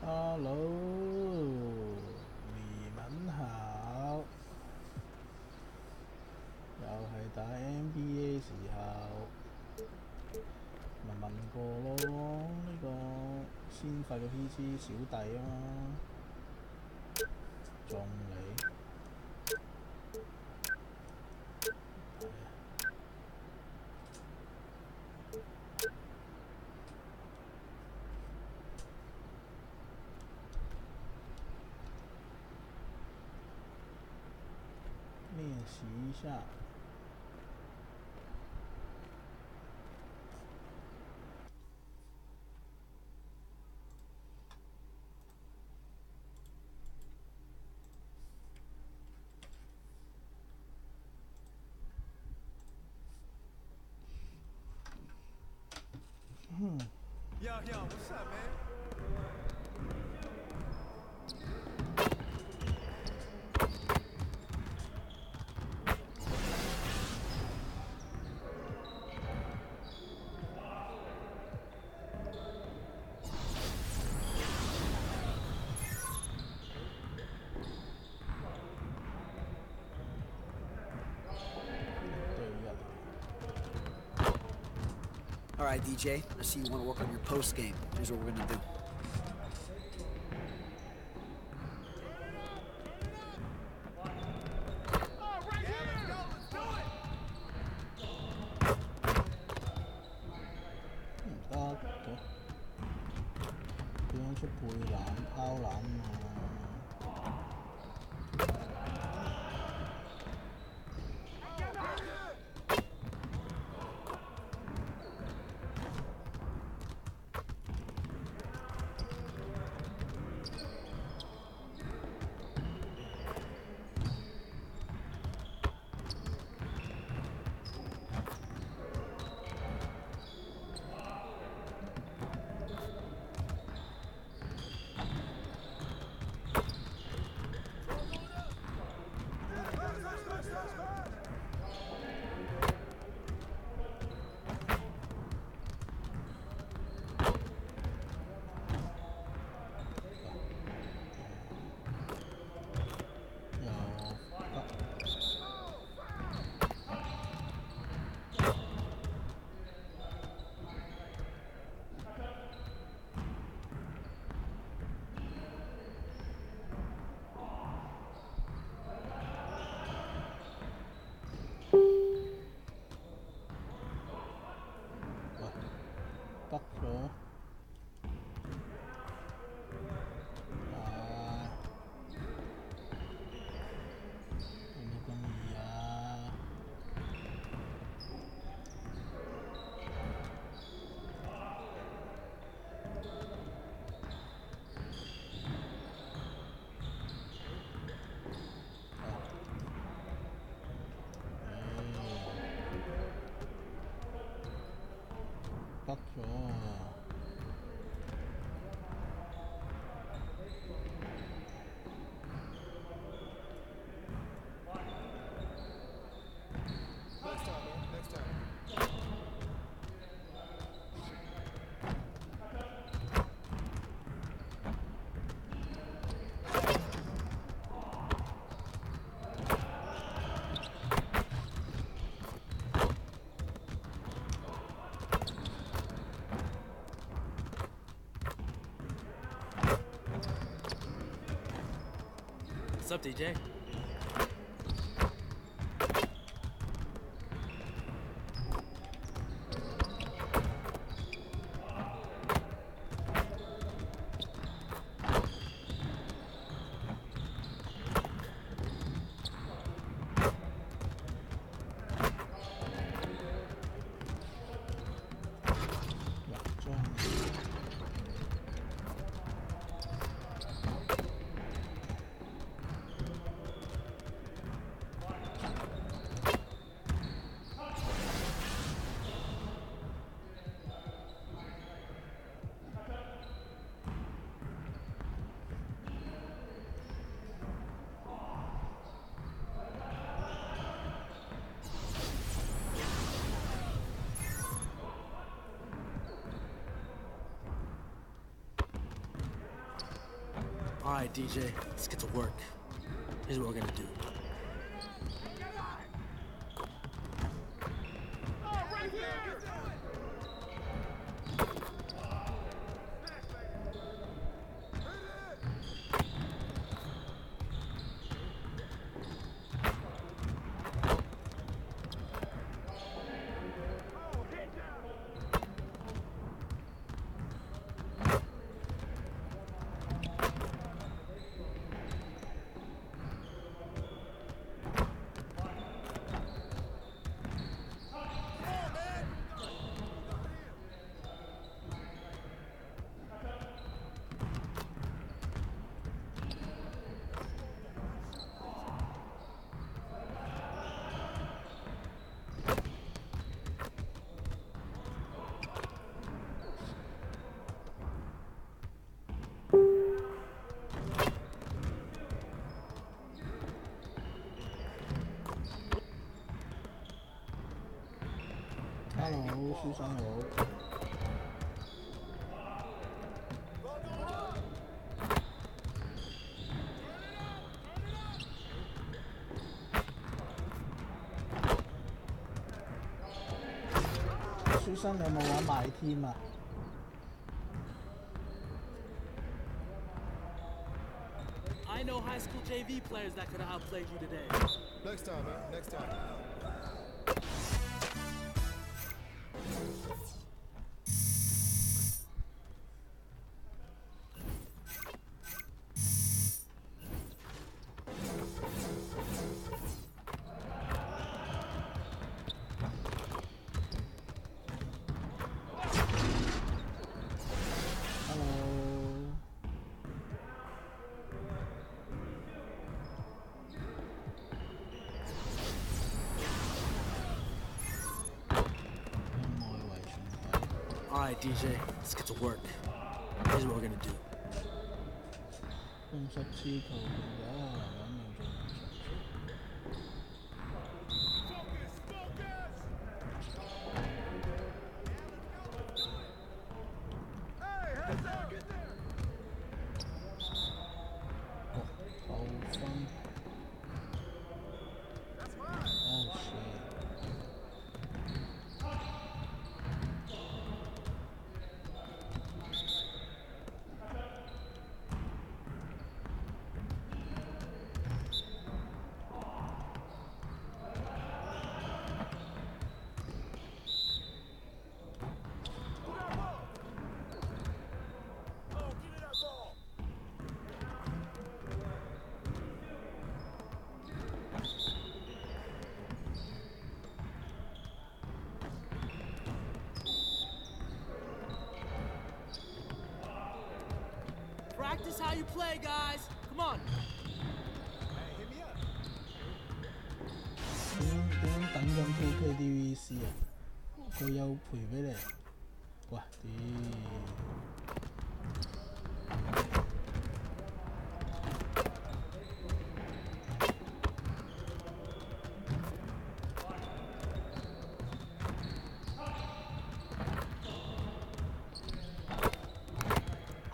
Hello，你们好，又係打 NBA 時候，咪問過咯，呢、個先發嘅 PC 小弟啊嘛，中你練習一下。Yo, what's up, man? All right, DJ, I see you want to work on your post game. Here's what we're going to do.得咗，有冇咁易啊？得咗。Next time, man. Next time. What's up, DJ? All right, DJ, let's get to work. Here's what we're gonna do. Hello，書生好。書生，你有冇玩買天啊？ I know high school JV players that could have outplayed you today. Next time, man. Next time. Hello。外圍全體。 All right, DJ, let's get to work. Here's what we're gonna do. 公式黐球變咗男人命中唔上。 扣分。Oh shit！ Practice how you play, guys. Come on. 點等緊 KTVC 啊？佢有賠俾你啊？喂，屌！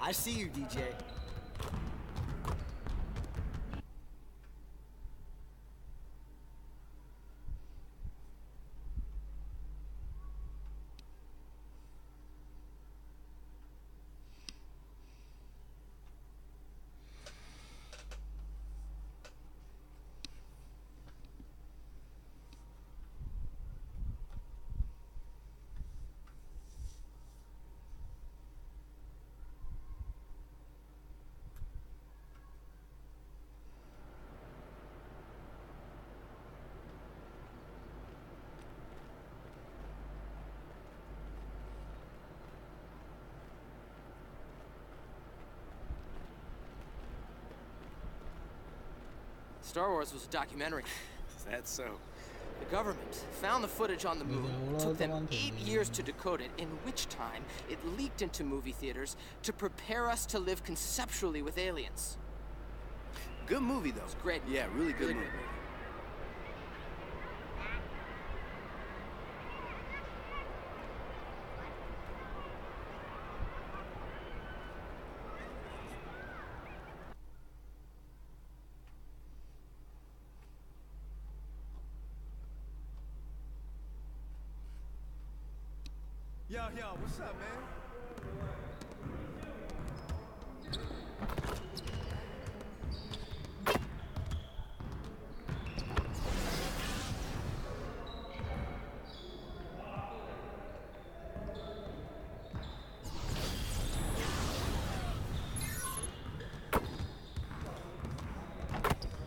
I see you, DJ. Star Wars was a documentary. Is that so? The government found the footage on the moon, took them 8 years to decode it, in which time it leaked into movie theaters to prepare us to live conceptually with aliens. Good movie, though. It's great. Yeah, really good movie. Yo, what's up, man?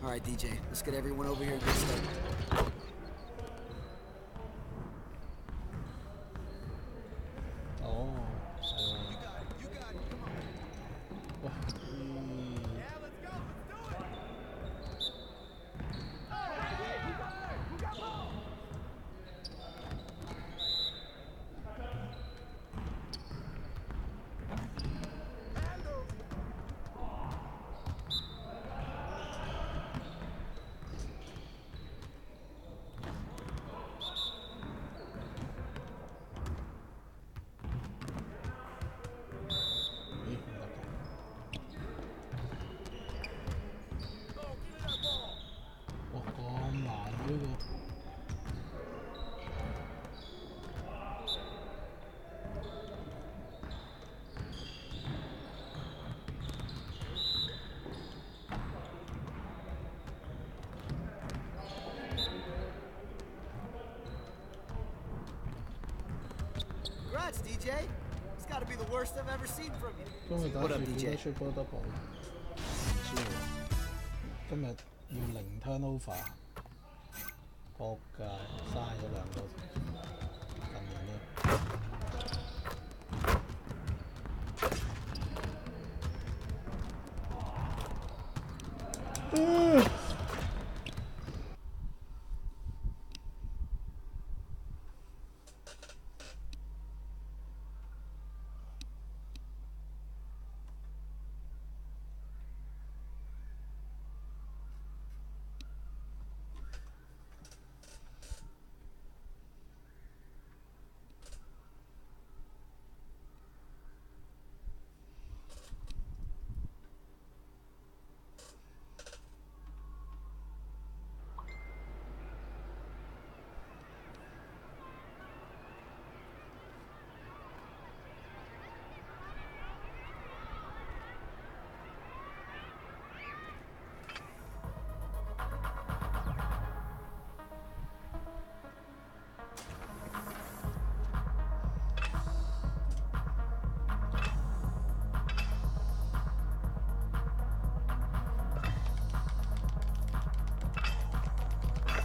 All right, DJ, let's get everyone over here and get started. Oh, You got it. Come on. Wah, ih. Yeah, let's go. Let's do it.咦，唔得嘅。哇，咁難嘅呢個。Congrats, DJ. It's got to be the worst I've ever seen from you. 今日打 What 住 up, 幾多 DJ? 出波得磅？唔知喎。今日要零 turnover，撲街，嘥咗兩個近年呢。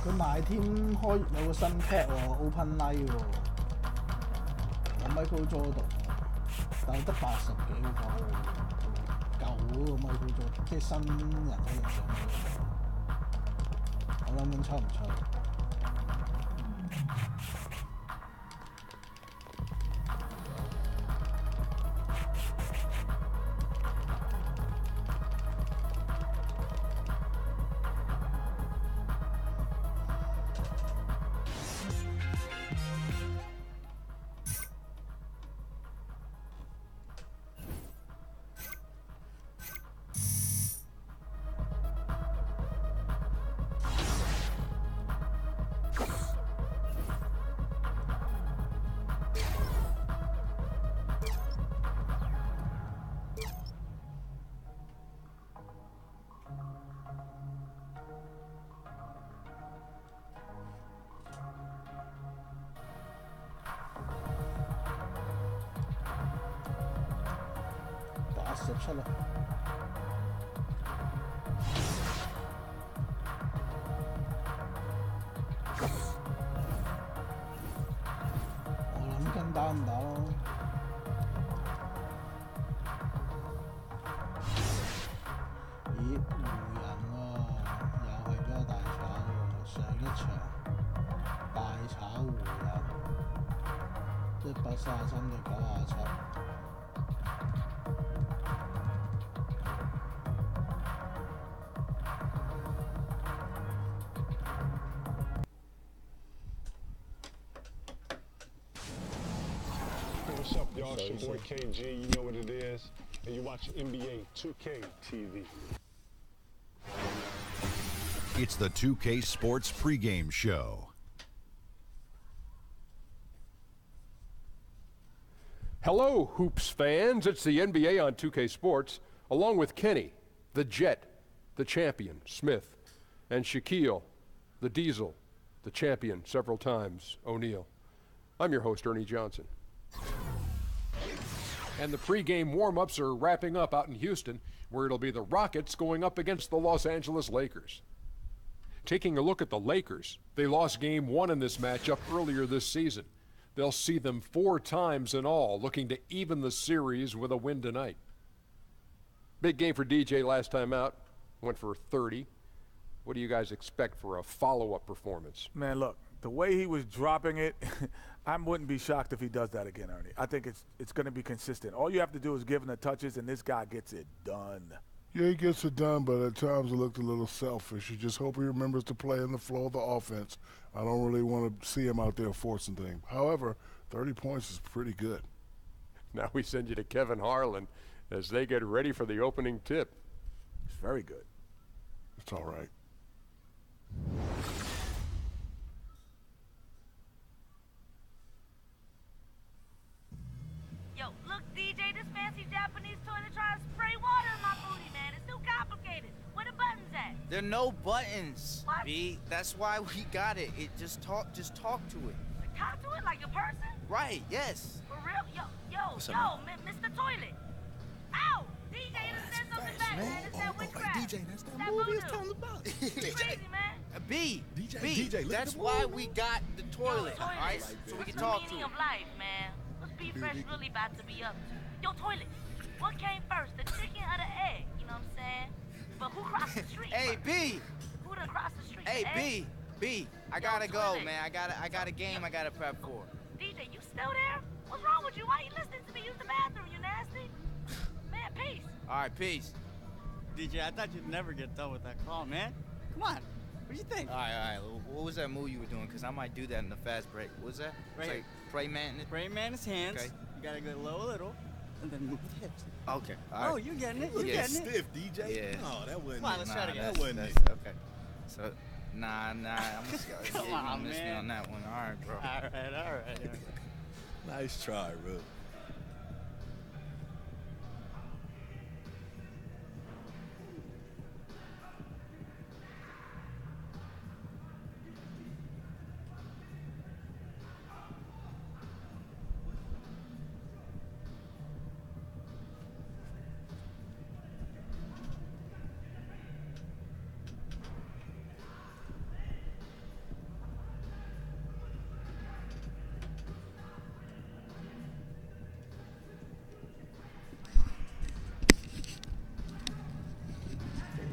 佢賣添開有個新 pack 喎，Open Night 喎，有 Michael Jordan 但係得80幾個，舊嗰個 Michael Jordan，即係新人可以上去。我諗緊抽唔抽？87啦。我諗緊打唔打咯？咦，湖人喎，又係俾我大炒喎，上一場大炒湖人，133對97。What's up, y'all? It's your boy KG. You know what it is. And you watch NBA 2K TV. It's the 2K Sports pregame show. Hello, Hoops fans. It's the NBA on 2K Sports, along with Kenny, the Jet, the champion, Smith, and Shaquille, the Diesel, the champion several times, O'Neal. I'm your host, Ernie Johnson. And the pregame warm-ups are wrapping up out in Houston, where it'll be the Rockets going up against the Los Angeles Lakers. Taking a look at the Lakers, they lost Game 1 in this matchup earlier this season. They'll see them 4 times in all, looking to even the series with a win tonight. Big game for DJ last time out, went for 30. What do you guys expect for a follow-up performance? Man, look, the way he was dropping it, I wouldn't be shocked if he does that again, Ernie. I think it's going to be consistent. All you have to do is give him the touches, and this guy gets it done. Yeah, he gets it done, but at times it looked a little selfish. You just hope he remembers to play in the flow of the offense. I don't really want to see him out there forcing things. However, 30 points is pretty good. Now we send you to Kevin Harlan as they get ready for the opening tip. It's very good. It's all right. Yo, look, DJ, this fancy Japanese toilet trying to spray water in my booty, man. It's too complicated. Where the buttons at? There are no buttons, What? B. That's why we got it. Just talk to it. Talk to it like a person? Right, yes. For real? Mr. Toilet. Ow! DJ, it said something back, man. It's that witchcraft. DJ, that's that movie I was telling about. It's crazy, man. B, DJ, look that's at the why movie. we got the toilet, all right? So we can talk What's to the it. meaning of life, man? What's B Fresh really about to be up to? Yo, Toilet, what came first, the chicken or the egg? You know what I'm saying? But who crossed the street? Hey, first? B. Who done crossed the street? Hey, the egg? B. I gotta go, Toilet. man. I got a game I gotta prep for. DJ, you still there? What's wrong with you? Why you listening to me use the bathroom? You nasty? Man, peace. All right, peace. DJ, I thought you'd never get done with that call, man. Come on. What do you think? All right. What was that move you were doing? Because I might do that in the fast break. What was that? Right It's here. like pray mantis. Pray mantis hands. Okay. You gotta go low a little, and then move the hips. Okay. All right. Oh, you're getting it. Look You're at getting it. stiff, DJ. Yeah. No, that wasn't Come on, it. let's try it again. That wasn't it. Okay. So, nah. I'm Come you on, missed me man. on that one. All right, bro. All right. Nice try, bro.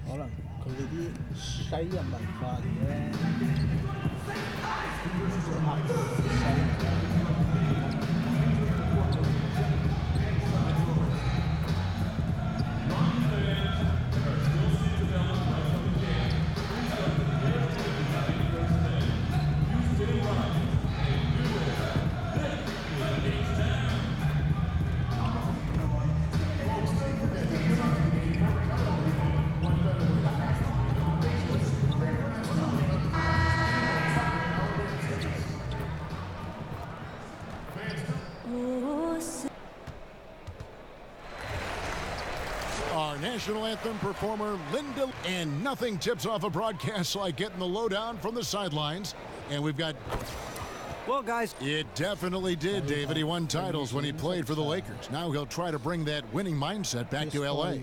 可能佢哋啲西人文化嚟咧，Our national anthem performer, Linda, and nothing tips off a broadcast like getting the lowdown from the sidelines. And we've got... Well, guys, it definitely did, David. He won titles when he played for the Lakers. Now he'll try to bring that winning mindset back to L.A.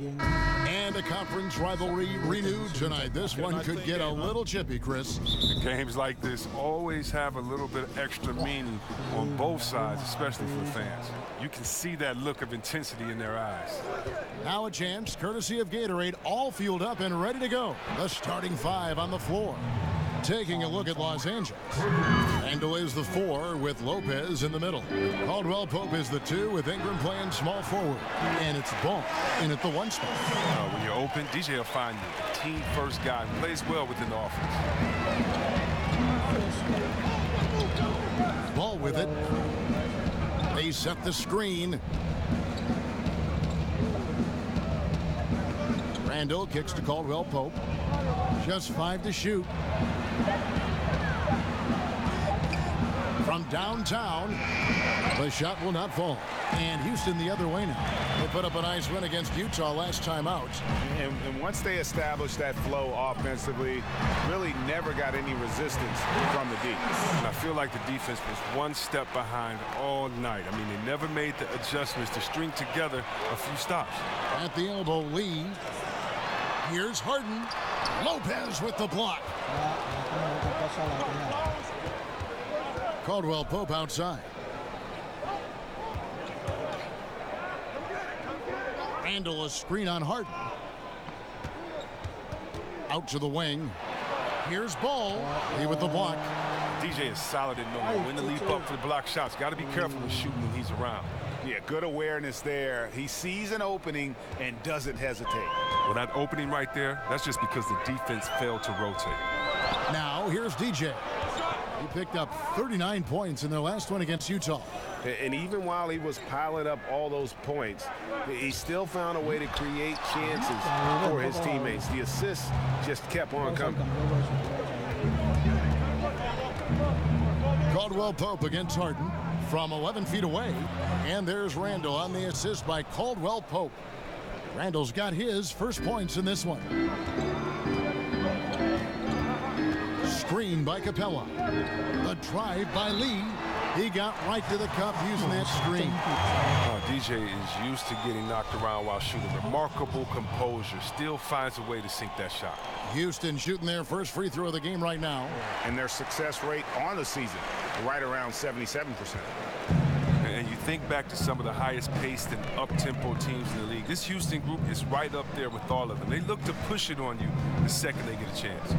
And a conference rivalry renewed tonight. This one could get a little chippy, Chris. Games like this always have a little bit of extra meaning on both sides, especially for the fans. You can see that look of intensity in their eyes. Now a chance, courtesy of Gatorade, all fueled up and ready to go. The starting 5 on the floor. Taking a look at Los Angeles. Randall is the 4 with Lopez in the middle. Caldwell Pope is the 2 with Ingram playing small forward. And it's Ball in at the 1 spot. When you're open, DJ will find you. The team first guy plays well within the offense. Ball with it. They set the screen. Randall kicks to Caldwell Pope. Just 5 to shoot. from downtown. The shot will not fall. And Houston the other way now. They put up a nice win against Utah last time out. And once they established that flow offensively, really never got any resistance from the D. And I feel like the defense was one step behind all night. I mean, they never made the adjustments to string together a few stops. At the elbow, Lee. Here's Harden. Lopez with the block. Caldwell Pope outside. Randall, a screen on Harden. Out to the wing. Here's Ball. Lee with the block. DJ is solid at knowing when to leap up for the block shots. Got to be careful with shooting when he's around. Yeah, good awareness there. He sees an opening and doesn't hesitate. Well, that opening right there, that's just because the defense failed to rotate. Now, here's DJ. He picked up 39 points in their last one against Utah. And even while he was piling up all those points, he still found a way to create chances for his teammates. The assists just kept on coming. Caldwell Pope against Harden from 11 feet away. And there's Randall on the assist by Caldwell Pope. Randall's got his first points in this one. Screen by Capella. The drive by Lee. He got right to the cup using that screen. DJ is used to getting knocked around while shooting. Remarkable composure. Still finds a way to sink that shot. Houston shooting their first free throw of the game right now. And their success rate on the season, right around 77%. And you think back to some of the highest paced and up-tempo teams in the league. This Houston group is right up there with all of them. They look to push it on you the second they get a chance.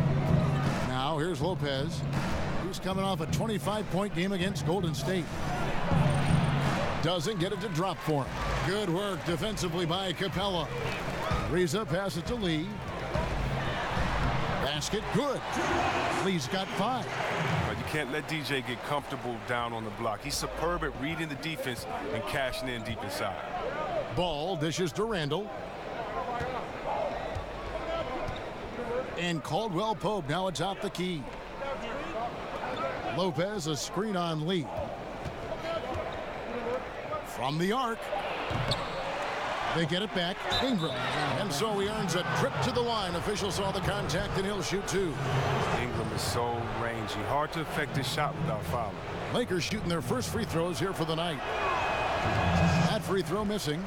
Now here's Lopez, who's coming off a 25-point game against Golden State. Doesn't get it to drop for him. Good work defensively by Capella. Reza passes it to Lee. Basket good. Lee's got 5. But you can't let DJ get comfortable down on the block. He's superb at reading the defense and cashing in deep inside. Ball dishes to Randall. And Caldwell Pope now atop the key. Lopez, a screen on Lee. From the arc. They get it back. Ingram. And so he earns a trip to the line. Officials saw the contact and he'll shoot 2. Ingram is so rangy. Hard to affect his shot without fouling. Lakers shooting their first free throws here for the night. That free throw missing.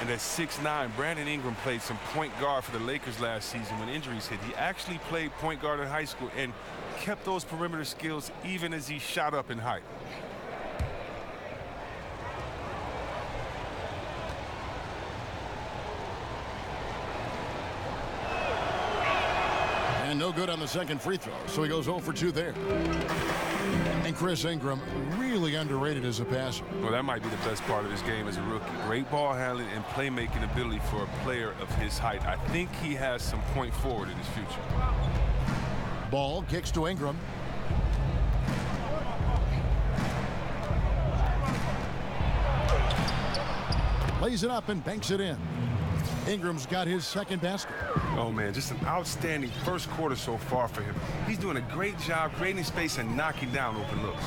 And at 6'9", Brandon Ingram played some point guard for the Lakers last season when injuries hit. He actually played point guard in high school and kept those perimeter skills even as he shot up in height. And no good on the second free throw, so he goes 0 for 2 there. And Chris Ingram, really underrated as a passer. Well, that might be the best part of his game as a rookie. Great ball handling and playmaking ability for a player of his height. I think he has some point forward in his future. Ball kicks to Ingram. Lays it up and banks it in. Ingram's got his second basket. Oh, man, just an outstanding first quarter so far for him. He's doing a great job creating space and knocking down open looks.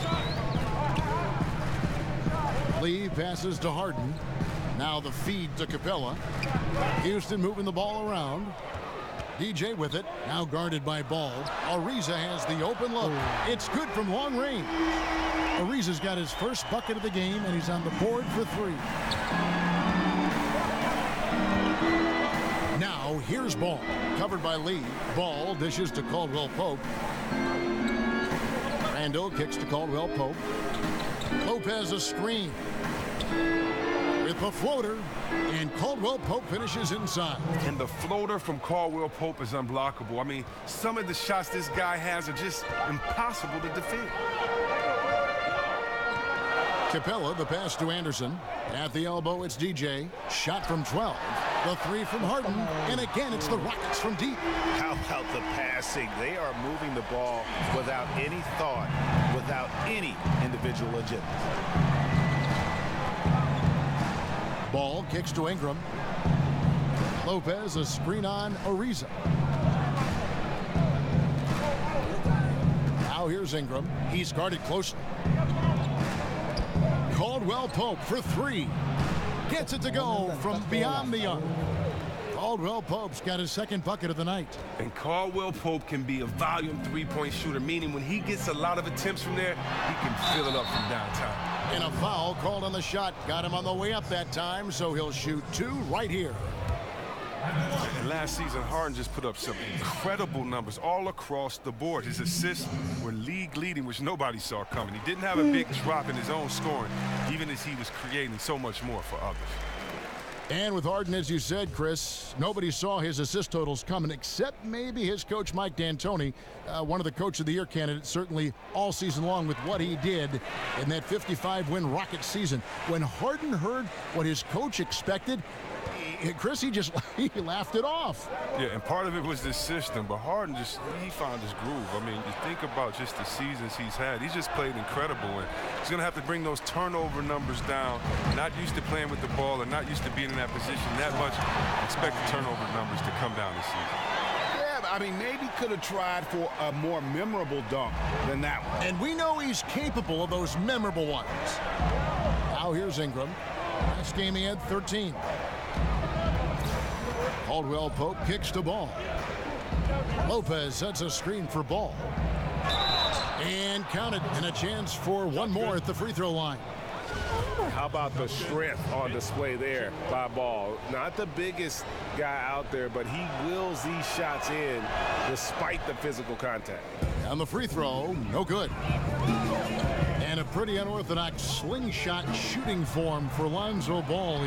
Lee passes to Harden. Now the feed to Capella. Houston moving the ball around. DJ with it. Now guarded by Ball. Ariza has the open look. It's good from long range. Ariza's got his first bucket of the game, and he's on the board for 3. Now here's Ball. Covered by Lee. Ball dishes to Caldwell Pope. Randall kicks to Caldwell Pope. Lopez a screen. With the floater, and Caldwell Pope finishes inside. And the floater from Caldwell Pope is unblockable. I mean, some of the shots this guy has are just impossible to defend. Capella, the pass to Anderson. At the elbow, it's DJ. Shot from 12. The 3 from Harden. And again, it's the Rockets from deep. How about the passing? They are moving the ball without any thought, without any individual agenda. Ball kicks to Ingram. Lopez, a screen on Ariza. Now here's Ingram. He's guarded closely. Caldwell Pope for three. Gets it to go from beyond the arc. Caldwell Pope's got his second bucket of the night. And Caldwell Pope can be a volume three-point shooter, meaning when he gets a lot of attempts from there, he can fill it up from downtown. And a foul called on the shot. Got him on the way up that time, so he'll shoot two right here. And last season, Harden just put up some incredible numbers all across the board. His assists were league leading, which nobody saw coming. He didn't have a big drop in his own scoring, even as he was creating so much more for others. And with Harden, as you said, Chris, nobody saw his assist totals coming except maybe his coach, Mike D'Antoni, one of the Coach of the Year candidates, certainly all season long with what he did in that 55-win Rockets season. When Harden heard what his coach expected, Chris, he laughed it off. Yeah, and part of it was this system, but Harden he found his groove. I mean, you think about just the seasons he's had. He's just played incredible, and he's going to have to bring those turnover numbers down. Not used to playing with the ball and not used to being in that position that much. Expect the turnover numbers to come down this season. Yeah, but I mean, maybe could have tried for a more memorable dunk than that one. And we know he's capable of those memorable ones. Now here's Ingram. Last game he had 13. Caldwell Pope kicks to Ball. Lopez sets a screen for Ball. And counted, and a chance for one more at the free throw line. How about the strength on display there by Ball? Not the biggest guy out there, but he wills these shots in despite the physical contact. On the free throw, no good. And a pretty unorthodox slingshot shooting form for Lonzo Ball.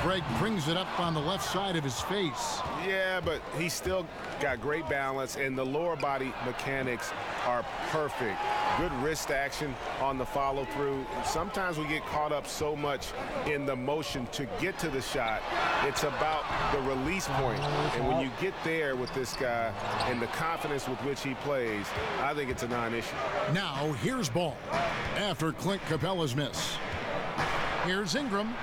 Greg brings it up on the left side of his face. Yeah, but he's still got great balance, and the lower body mechanics are perfect. Good wrist action on the follow through. Sometimes we get caught up so much in the motion to get to the shot. It's about the release point. And when you get there with this guy and the confidence with which he plays, I think it's a non-issue. Now here's Ball after Clint Capella's miss. Here's Ingram.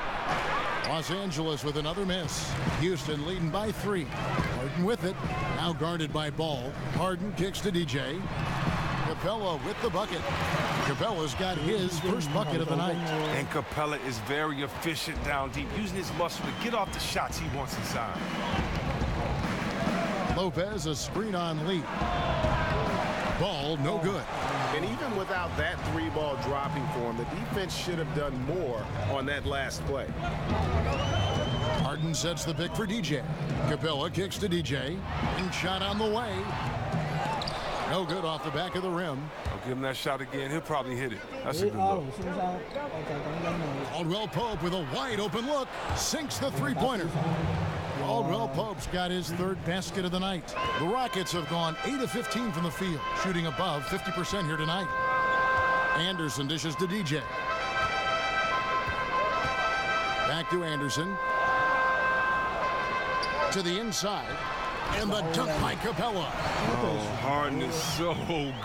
Los Angeles with another miss. Houston leading by 3. Harden with it. Now guarded by Ball. Harden kicks to DJ. Capella with the bucket. Capella's got his first bucket of the night. And Capella is very efficient down deep, using his muscle to get off the shots he wants inside. Lopez a screen on Lee. Ball no good. And even without that 3-ball dropping for him, the defense should have done more on that last play. Harden sets the pick for DJ. Capella kicks to DJ. And shot on the way. No good off the back of the rim. I'll give him that shot again. He'll probably hit it. That's a good look. Caldwell Pope with a wide open look. Sinks the three-pointer. Caldwell Pope's got his third basket of the night. The Rockets have gone 8 of 15 from the field, shooting above 50% here tonight. Anderson dishes to DJ. Back to Anderson. To the inside. And the dunk by Capella. Oh, Harden is so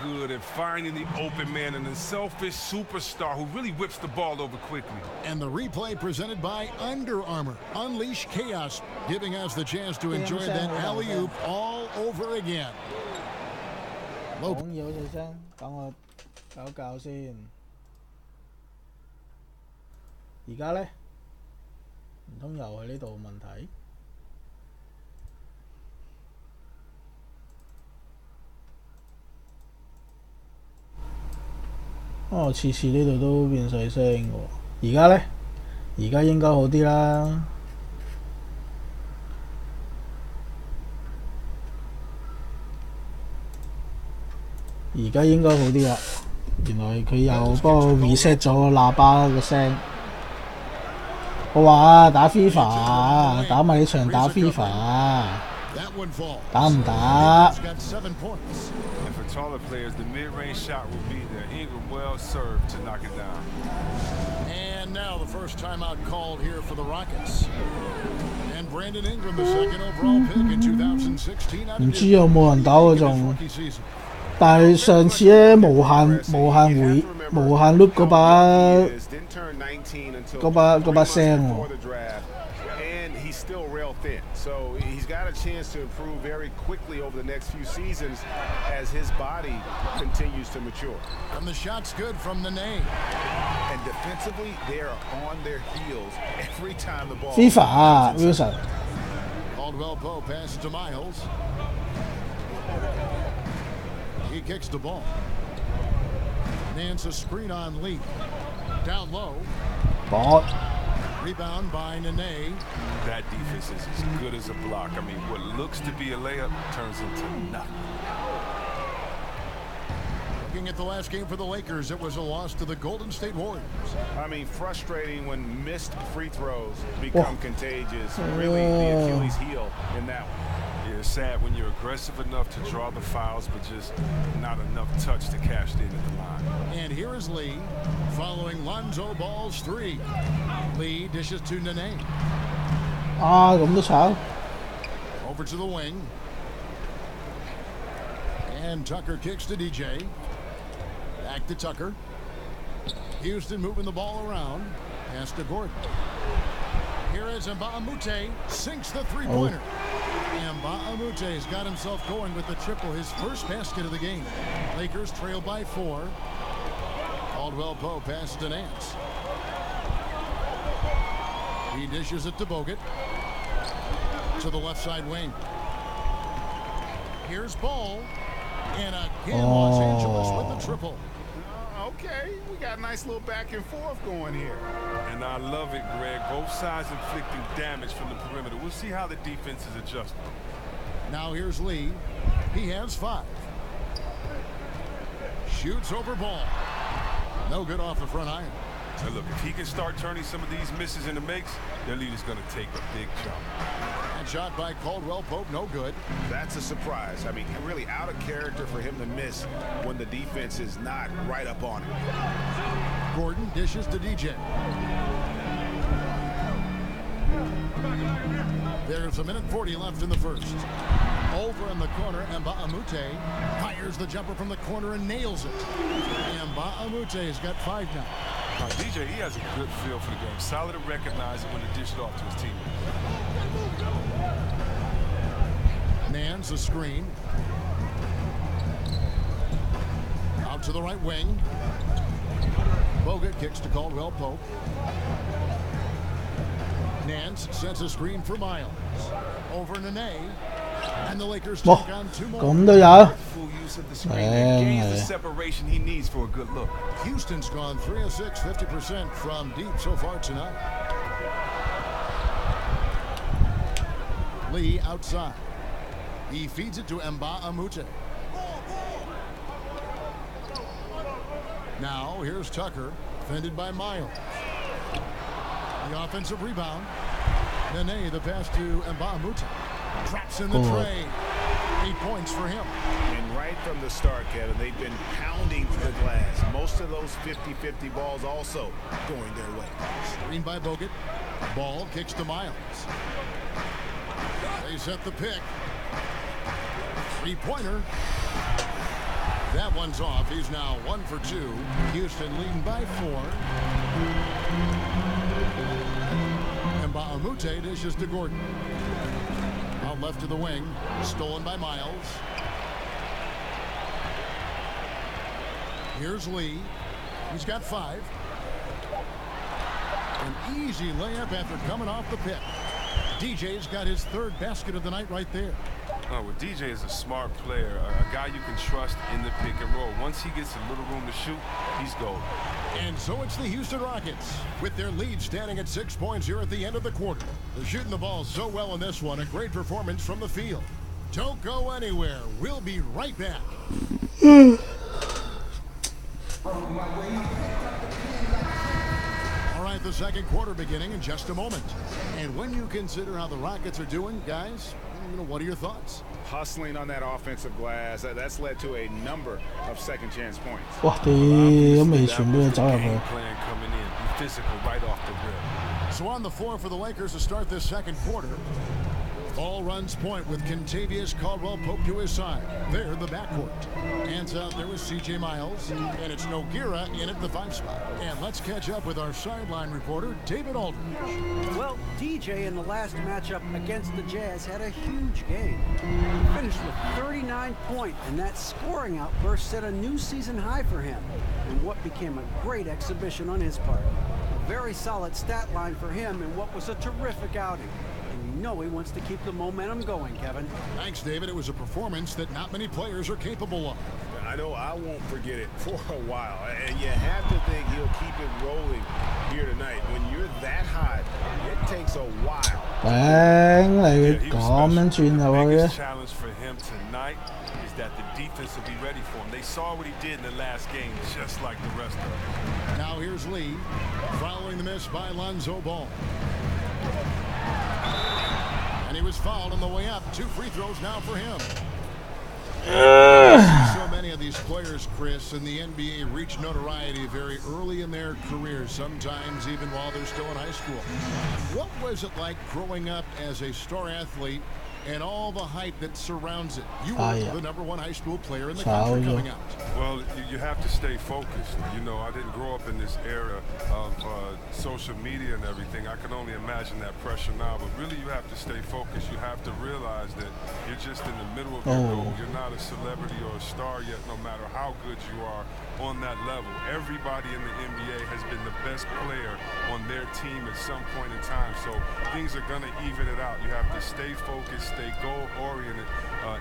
good at finding the open man and the selfish superstar who really whips the ball over quickly. And the replay presented by Under Armour. Unleash chaos, giving us the chance to enjoy that alley-oop all over again. 講嘢好細聲，等我搞教先。而家呢，唔通又係呢度問題？哦，次次呢度都變細聲嘅喎。而家呢？而家應該好啲啦。而家應該好啲啦。原來佢又幫我 reset 咗喇叭個聲。我話打 FIFA 啊，打埋你場打 FIFA 啊。打唔打？ And for taller players, the mid-range shot will be there. Ingram well served to knock it down. And now the first timeout called here for the Rockets. And Brandon Ingram, the second overall pick in 2016. 唔知有冇人打嗰種？但係上次咧無限 loop 嗰把聲喎。So he's got a chance to improve very quickly over the next few seasons as his body continues to mature. And the shot's good from Nene. And defensively, they are on their heels every time the ball. FIFA 啊 ，Wilson。 Caldwell Pope passes to Miles. He kicks the ball. Nance a screen on Lee. Down low. Ball. Rebound by Nene. That defense is as good as a block. I mean, what looks to be a layup turns into nothing. Looking at the last game for the Lakers, it was a loss to the Golden State Warriors. I mean, frustrating when missed free throws become contagious. Really, the Achilles heel in that one. Yeah, it's sad when you're aggressive enough to draw the fouls, but just not enough touch to cash in at the line. And here is Lee, following Lonzo Ball's three. Lee dishes to Nene. 啊，咁都炒。 Over to the wing. And Tucker kicks to DJ. Back to Tucker. Houston moving the ball around. Pass to Gordon. Here is Mbamute. Sinks the three-pointer. Mbamute has got himself going with the triple, his first basket of the game. Lakers trail by 4. Caldwell Pope passes to Nance. He dishes it to Bogut. To the left side wing. Here's Ball. And again, Los Angeles with the triple. Okay, we got a nice little back and forth going here. And I love it, Greg. Both sides inflicting damage from the perimeter. We'll see how the defense is adjusting. Now here's Lee. He has 5. Shoots over Ball. No good off the front iron. Now look, if he can start turning some of these misses into makes, their lead is going to take a big jump. And shot by Caldwell Pope, no good. That's a surprise. I mean, really out of character for him to miss when the defense is not right up on him. Gordon dishes to DJ. There's 1:40 left in the first. Over in the corner, Mbamute fires the jumper from the corner and nails it. Mbamute has got 5 now. Now, DJ, he has a good feel for the game. Solid to recognize it when to dish it off to his teammates. Nance a screen. Out to the right wing. Bogut kicks to Caldwell Pope. Nance sets a screen for Miles. Over Nene. And the Lakers take on 2 more.咁都有。 Full use of the screen that gains the separation he needs for a good look. Houston's gone 3 of 6, 50% from deep so far tonight. Lee outside. He feeds it to Mbamute. Now here's Tucker, defended by Miles. The offensive rebound. Nene, the pass to Mbamute. Traps in the tray. 8 points for him. And right from the start, Kevin, they've been pounding the glass. Most of those 50-50 balls also going their way. Screen by Bogut. Ball kicks to Miles. They set the pick. 3-pointer. That one's off. He's now 1 for 2. Houston leading by 4. Mbamute dishes to Gordon. Out left to the wing. Stolen by Miles. Here's Lee. He's got 5. An easy layup after coming off the pick. DJ's got his 3rd basket of the night right there. Oh, well, DJ is a smart player, a guy you can trust in the pick and roll. Once he gets a little room to shoot, he's golden. And so it's the Houston Rockets, with their lead standing at 6 points here at the end of the quarter. They're shooting the ball so well in this one. A great performance from the field. Don't go anywhere. We'll be right back. All right, the second quarter beginning in just a moment. And when you consider how the Rockets are doing, guys, what are your thoughts? Hustling on that offensive glass, that's led to a number of second chance points. 哇！屌，咁未全部走入去。 Plan coming in, be physical right off the rip. So on the floor for the Lakers to start this second quarter. Ball runs point with Kentavious Caldwell-Pope to his side. They're the backcourt. Hands out there with C.J. Miles. And it's Nogueira in at the 5 spot. And let's catch up with our sideline reporter, David Aldridge. Well, DJ in the last matchup against the Jazz had a huge game. He finished with 39 points, and that scoring outburst set a new season high for him in what became a great exhibition on his part. A very solid stat line for him in what was a terrific outing. And you know he wants to keep the momentum going, Kevin. Thanks, David. It was a performance that not many players are capable of. I know I won't forget it for a while, and you have to think he'll keep it rolling here tonight. When you're that hot, it takes a while. 頂你咁樣轉入去嘅。 challenge for him tonight is that the defense will be ready for him. They saw what he did in the last game, just like the rest of them. Now here's Lee, following the miss by Lonzo Ball. And he was fouled on the way up. 2 free throws now for him. So many of these players, Chris, in the NBA reach notoriety very early in their careers, sometimes even while they're still in high school. What was it like growing up as a star athlete and all the hype that surrounds it? You were the #1 high school player in the country coming out. Well, you have to stay focused. You know, I didn't grow up in this era of social media and everything. I can only imagine that pressure now, but really you have to stay focused. You have to realize that you're just in the middle of your goal. You're not a celebrity or a star yet, no matter how good you are on that level. Everybody in the NBA has been the best player on their team at some point in time, so things are going to even it out. You have to stay focused, stay goal-oriented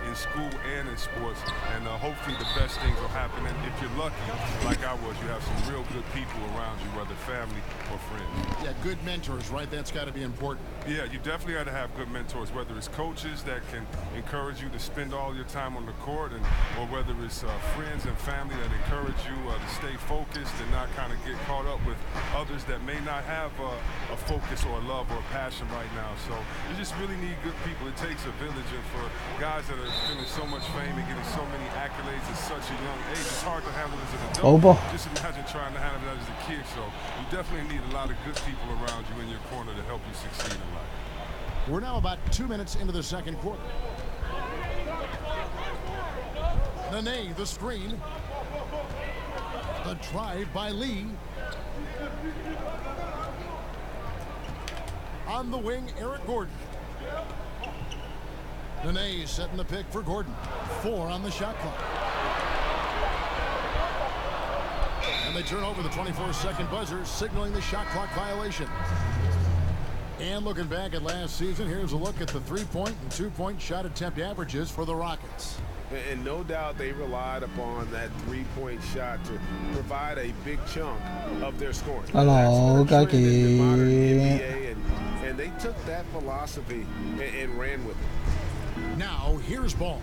in school and in sports, and hopefully the best things will happen. And if you're lucky, like I was, you have some real good people around you, whether family or friends. Yeah, good mentors, right? That's got to be important. Yeah, you definitely got to have good mentors, whether it's coaches that can encourage you to spend all your time on the court, or whether it's friends and family that encourage you to stay focused and not kind of get caught up with others that may not have a focus or a love or a passion right now. So you just really need good people. It takes a village, and for guys that are feeling so much fame and getting so many accolades at such a young age, it's hard to handle as an adult. Just imagine trying to handle that as a kid. So you definitely need a lot of good people around you in your corner to help you succeed in life. We're now about 2 minutes into the second quarter. Nene, the screen. The drive by Lee. On the wing, Eric Gordon. Nene setting the pick for Gordon. 4 on the shot clock. And they turn over the 24-second buzzer, signaling the shot clock violation. And looking back at last season, here's a look at the 3-point and 2-point shot attempt averages for the Rockets. And no doubt they relied upon that 3-point shot to provide a big chunk of their scoring. Hello, Gaki. And they took that philosophy and ran with it. Now, here's Ball.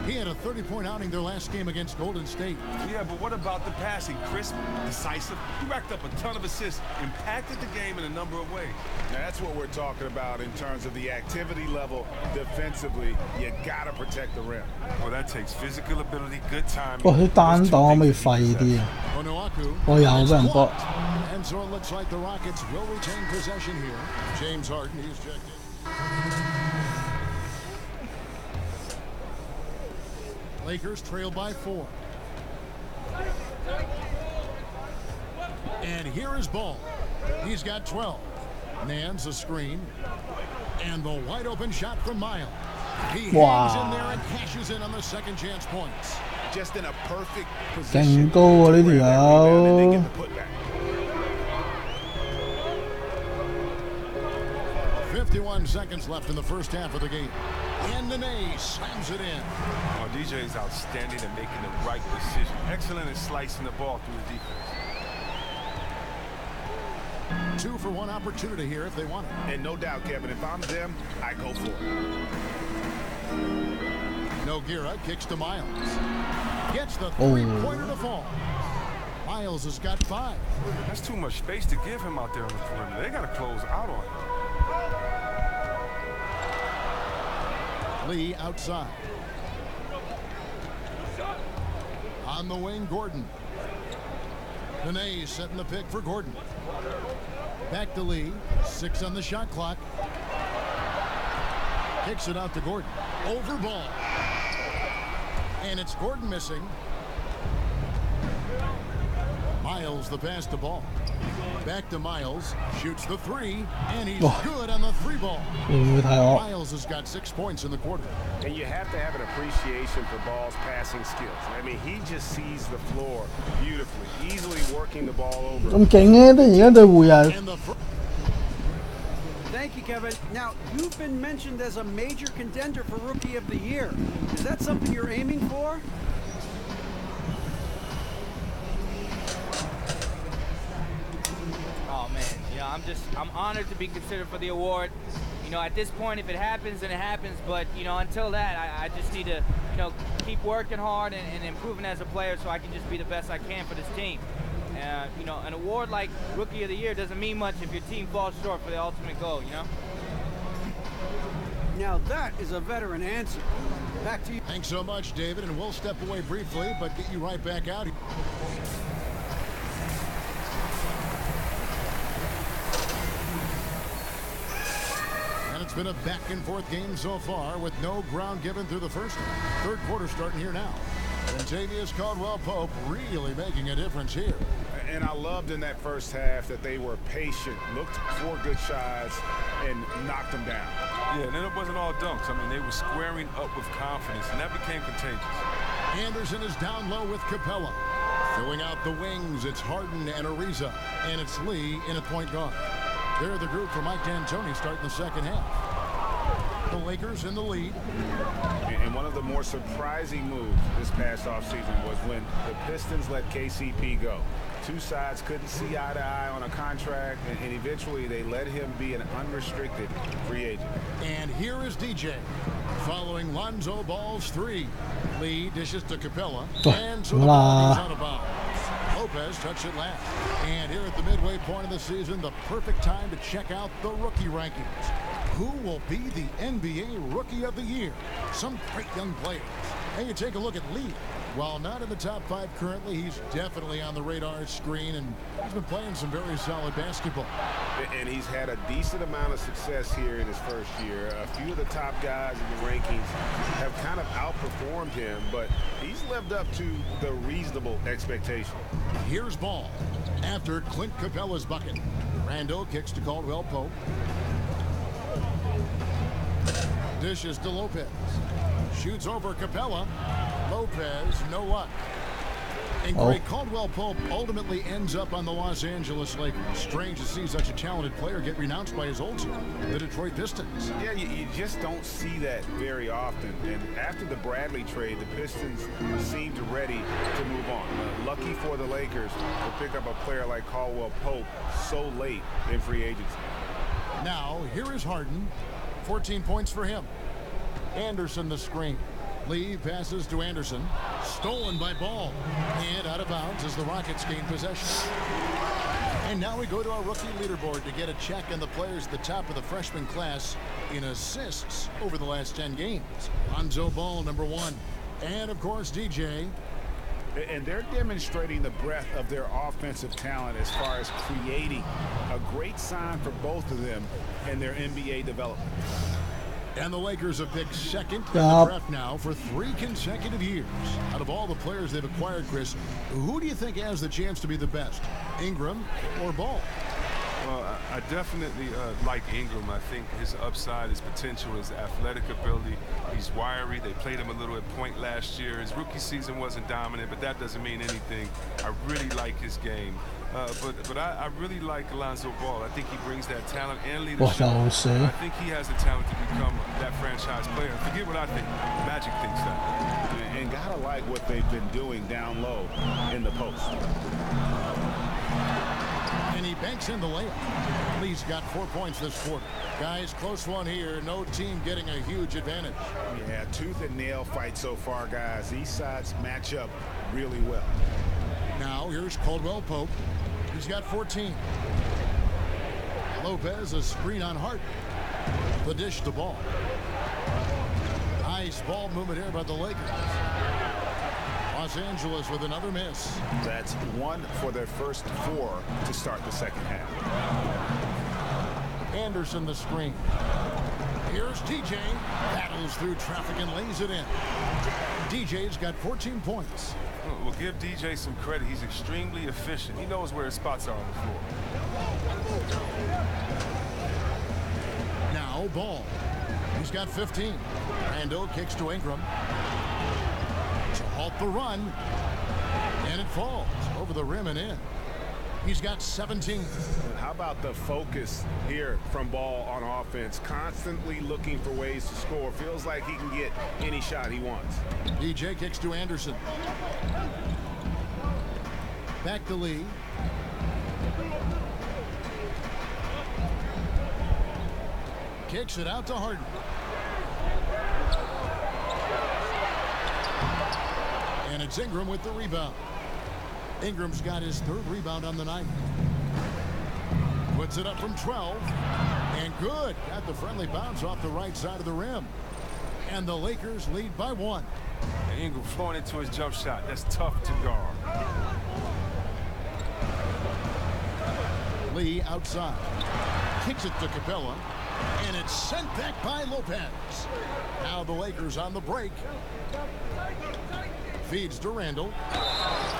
He had a 30-point outing their last game against Golden State. Yeah, but what about the passing? Crisp, decisive. He racked up a ton of assists, impacted the game in a number of ways. Now, that's what we're talking about in terms of the activity level defensively. You got to protect the rim. Well, that takes physical ability, good timing. 哇！佢單檔可唔可以廢啲啊？我有俾人搏。 And so it looks like the Rockets will retain possession here. James Harden, he's checked in. Lakers trail by 4. And here is Ball. He's got 12. Nance a screen. And the wide open shot from Miles. He hangs in there and cashes in on the second chance points. Just in a perfect position. 勁高喎呢條友。 51 seconds left in the first half of the game. And Nene slams it in. Oh, DJ is outstanding at making the right decision. Excellent at slicing the ball through the defense. 2 for 1 opportunity here if they want it. And no doubt, Kevin, if I'm them, I go for it. Nogueira kicks to Miles. Gets the three-pointer to fall. Miles has got 5. That's too much space to give him out there on the perimeter. They got to close out on him. Lee outside. On the wing, Gordon. Nene setting the pick for Gordon. Back to Lee. 6 on the shot clock. Kicks it out to Gordon. Over ball. And it's Gordon missing. Miles the pass to Ball. Back to Miles. Shoots the three. And he's good on the three ball. Miles has got 6 points in the quarter. And you have to have an appreciation for Ball's passing skills. I mean, he just sees the floor beautifully, easily working the ball over. 咁勁嘅，突然間對湖人。 Thank you, Kevin. Now, you've been mentioned as a major contender for Rookie of the Year. Is that something you're aiming for? Oh man, I'm honored to be considered for the award. At this point, if it happens, then it happens. But until that, I just need to, keep working hard and improving as a player, so I can just be the best I can for this team. An award like Rookie of the Year doesn't mean much if your team falls short for the ultimate goal. Now that is a veteran answer. Back to you. Thanks so much, David, and we'll step away briefly, but get you right back out here. It's been a back-and-forth game so far with no ground given through the first half. Third quarter starting here now. Kentavious Caldwell-Pope really making a difference here. And I loved in that first half that they were patient, looked for good shots, and knocked them down. Yeah, and then it wasn't all dunks. I mean, they were squaring up with confidence, and that became contagious. Anderson is down low with Capella. Filling out the wings, it's Harden and Ariza, and it's Lee in at point guard. They're the group for Mike D'Antoni starting the second half. The Lakers in the lead. And one of the more surprising moves this past offseason was when the Pistons let KCP go. Two sides couldn't see eye to eye on a contract, and eventually they let him be an unrestricted free agent. And here is DJ following Lonzo Ball's three. Lee dishes to Capella, and so the ball goes out of bounds. Lopez touched it last. And here at the midway point of the season, the perfect time to check out the rookie rankings. Who will be the NBA Rookie of the Year? Some great young players. And you take a look at Lee. While not in the top 5 currently, he's definitely on the radar screen, and he's been playing some very solid basketball. And he's had a decent amount of success here in his first year. A few of the top guys in the rankings have kind of outperformed him, but he's lived up to the reasonable expectation. Here's Ball after Clint Capella's bucket. Randall kicks to Caldwell-Pope. Dishes to Lopez. Shoots over Capella. Lopez, no luck. And Greg Caldwell-Pope ultimately ends up on the Los Angeles Lakers. Strange to see such a talented player get renounced by his old team, the Detroit Pistons. Yeah, you just don't see that very often. And after the Bradley trade, the Pistons seemed ready to move on. Lucky for the Lakers to pick up a player like Caldwell-Pope so late in free agency. Now, here is Harden. 14 points for him. Anderson the screen. Lee passes to Anderson. Stolen by Ball. And out of bounds as the Rockets gain possession. And now we go to our rookie leaderboard to get a check on the players at the top of the freshman class in assists over the last 10 games. Lonzo Ball, number 1. And, of course, DJ. And they're demonstrating the breadth of their offensive talent as far as creating. A great sign for both of them in their NBA development. And the Lakers have picked second in the draft now for 3 consecutive years. Out of all the players they've acquired, Chris, who do you think has the chance to be the best, Ingram or Ball? Well, I definitely like Ingram. I think his upside, his potential, his athletic ability. He's wiry. They played him a little at point last year. His rookie season wasn't dominant, but that doesn't mean anything. I really like his game. But I really like Lonzo Ball. I think he brings that talent and leadership. I think he has the talent to become that franchise player. Forget what I think. Magic thinks that. And gotta like what they've been doing down low in the post. And he banks in the layup. Lee's got 4 points this quarter. Guys, close one here. No team getting a huge advantage. Yeah, tooth and nail fight so far, guys. These sides match up really well. Now here's Caldwell-Pope. He's got 14. Lopez, a screen on Hart. The dish to Ball. Nice ball movement here by the Lakers. Los Angeles with another miss. That's 1 for their first 4 to start the second half. Anderson the screen. Here's DJ. Battles through traffic and lays it in. DJ's got 14 points. Well, give DJ some credit. He's extremely efficient. He knows where his spots are on the floor. Now Ball. He's got 15. Randall kicks to Ingram. To halt the run. And it falls over the rim and in. He's got 17. How about the focus here from Ball on offense? Constantly looking for ways to score. Feels like he can get any shot he wants. DJ kicks to Anderson. Back to Lee. Kicks it out to Harden. And it's Ingram with the rebound. Ingram's got his 3rd rebound on the night. Puts it up from 12. And good. Got the friendly bounce off the right side of the rim. And the Lakers lead by 1. And Ingram flowing into his jump shot. That's tough to guard. Lee outside. Kicks it to Capella. And it's sent back by Lopez. Now the Lakers on the break. Feeds to Randall.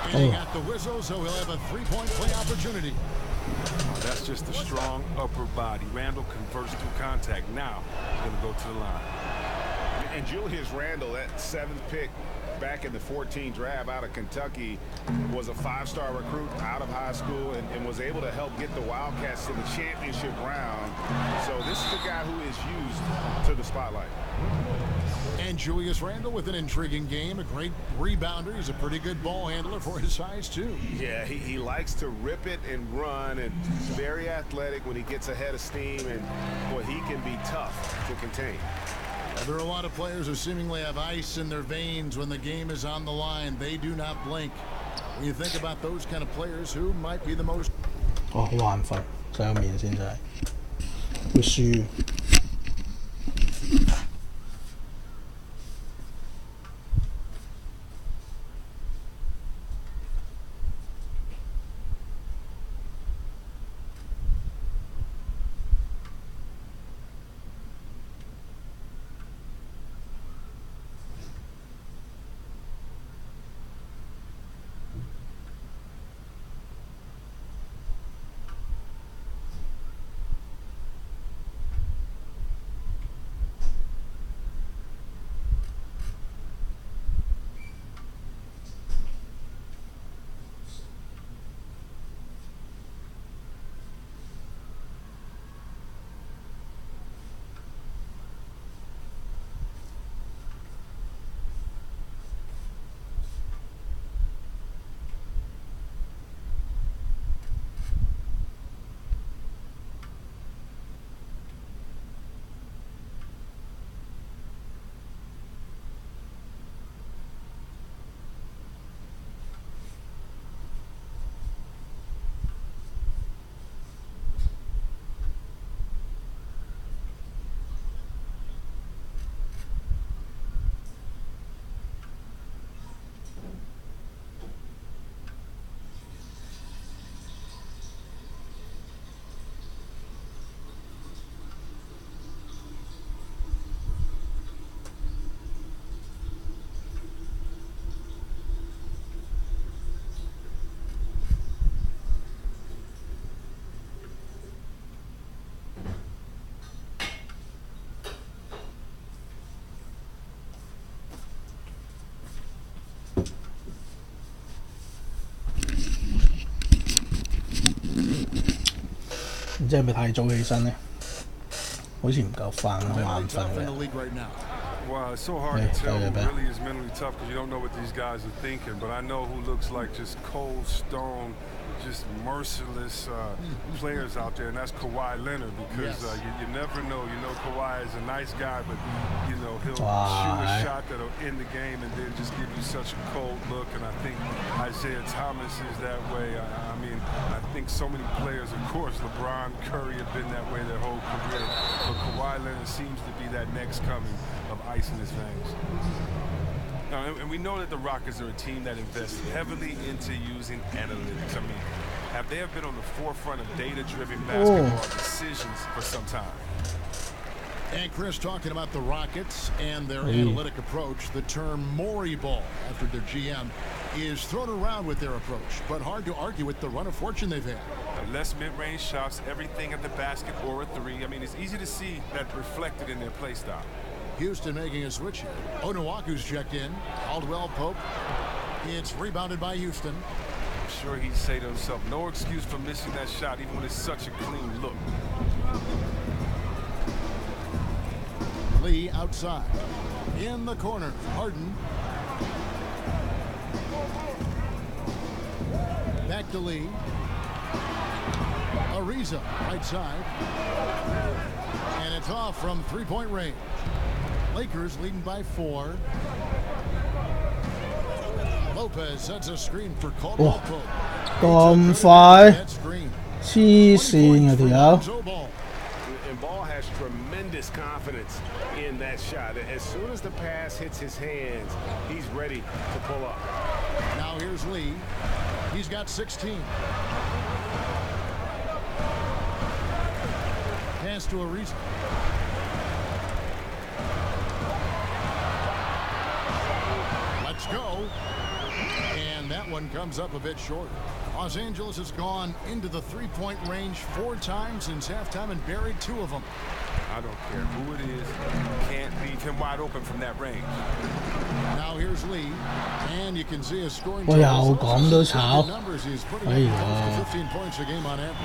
And he got the whistle, so he'll have a 3-point play opportunity. Oh, that's just a strong upper body. Randall converts through contact. Now he's going to go to the line. And Julius Randle, that 7th pick back in the 14 draft out of Kentucky, was a 5-star recruit out of high school and was able to help get the Wildcats to the championship round. So this is a guy who is used to the spotlight. And Julius Randle with an intriguing game, a great rebounder. He's a pretty good ball handler for his size, too. Yeah, he likes to rip it and run, and very athletic when he gets ahead of steam, and boy, he can be tough to contain. There are a lot of players who seemingly have ice in their veins when the game is on the line. They do not blink. When you think about those kind of players, who might be the most... 好眼瞓，洗個面先真係會輸。唔知係咪太早起身咧？好似唔夠瞓，好眼瞓嘅。Wow, it's so hard to tell who really is mentally tough because you don't know what these guys are thinking. But I know who looks like just cold stone, just merciless players out there, and that's Kawhi Leonard because you never know. You know Kawhi is a nice guy, but you know he'll shoot a shot that'll end the game and then just give you such a cold look. And I think Isaiah Thomas is that way. I mean, I think so many players, of course, LeBron, Curry have been that way their whole career. But Kawhi Leonard seems to be that next coming of ice in his veins. Now, and we know that the Rockets are a team that invests heavily into using analytics. I mean, they have been on the forefront of data-driven basketball decisions for some time. And Chris, talking about the Rockets and their analytic approach, the term Maury ball after their GM is thrown around with their approach, but hard to argue with the run of fortune they've had. Less mid-range shots, everything at the basket or a three. I mean, it's easy to see that reflected in their play style. Houston making a switch here. Onuaku's checked in. Caldwell Pope. It's rebounded by Houston. I'm sure he'd say to himself, no excuse for missing that shot, even when it's such a clean look. Lee outside. In the corner, Harden. Back to Lee. Ariza, right side. And it's off from three-point range. Lakers leading by 4. Lopez sets a screen for Caldwell Pope. 咁快，黐線啊條友！ And Ball has tremendous confidence in that shot. As soon as the pass hits his hands, he's ready to pull up. Now here's Lee. He's got 16. Pass to Ariza. Let's go. And that one comes up a bit short. Los Angeles has gone into the three-point range 4 times since halftime and buried 2 of them. I don't care who it is, can't leave him wide open from that range. Now here's Lee, and you can see a scoring 我又講都炒，哎呀！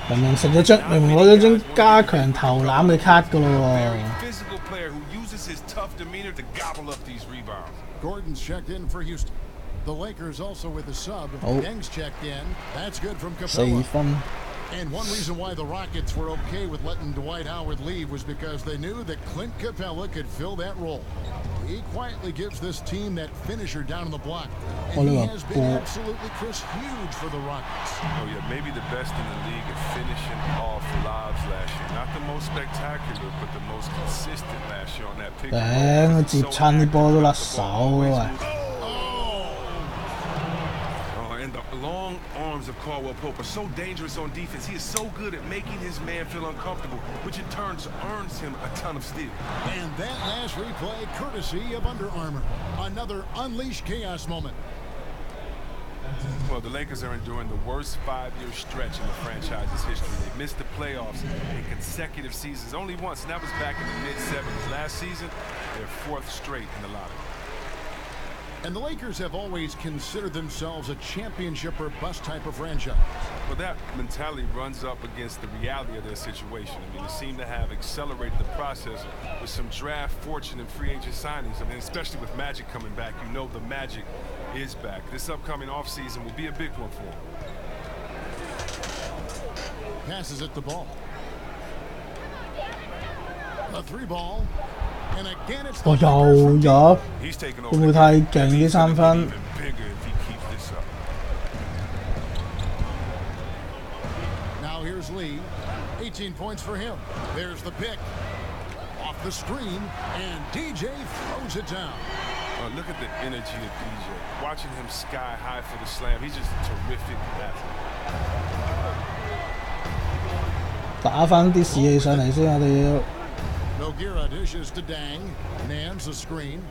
明明食咗張，明明攞咗張加強投籃嘅卡噶咯喎。Physical player who uses his tough demeanor to gobble up these rebounds. Gordon's checked in for Houston. The Lakers also with a sub. Deng's checked in. That's good from Capella. 4分。 And one reason why the Rockets were okay with letting Dwight Howard leave was because they knew that Clint Capella could fill that role. He quietly gives this team that finisher down in the block. And he has been absolutely, Chris, huge for the Rockets. Oh, yeah, maybe the best in the league at finishing off lobs last year. Not the most spectacular, but the most consistent last year on that pick. 頂，接親啲波都甩手啊！ And the long arms of Caldwell Pope are so dangerous on defense. He is so good at making his man feel uncomfortable, which in turn earns him a ton of steals. And that last replay, courtesy of Under Armour. Another unleashed chaos moment. Well, the Lakers are enduring the worst 5-year stretch in the franchise's history. They missed the playoffs in consecutive seasons only once, and that was back in the mid-70s. Last season, their 4th straight in the lottery. And the Lakers have always considered themselves a championship or bust type of franchise. Well, that mentality runs up against the reality of their situation. I mean, they seem to have accelerated the process with some draft fortune and free agent signings. I mean, especially with Magic coming back, you know the Magic is back. This upcoming offseason will be a big one for them. Passes at the ball. A 3-ball. And again, it's 我又咗，會唔會太勁啲3分？ Now here's Lee, 18 points for him. There's the pick, off the screen, and DJ throws it down. Look at the energy of DJ. Watching him sky high for the slam, he's just a terrific athlete. 打返啲士氣上嚟先，我哋要。 Nogueira dishes to Deng. Nance a screen.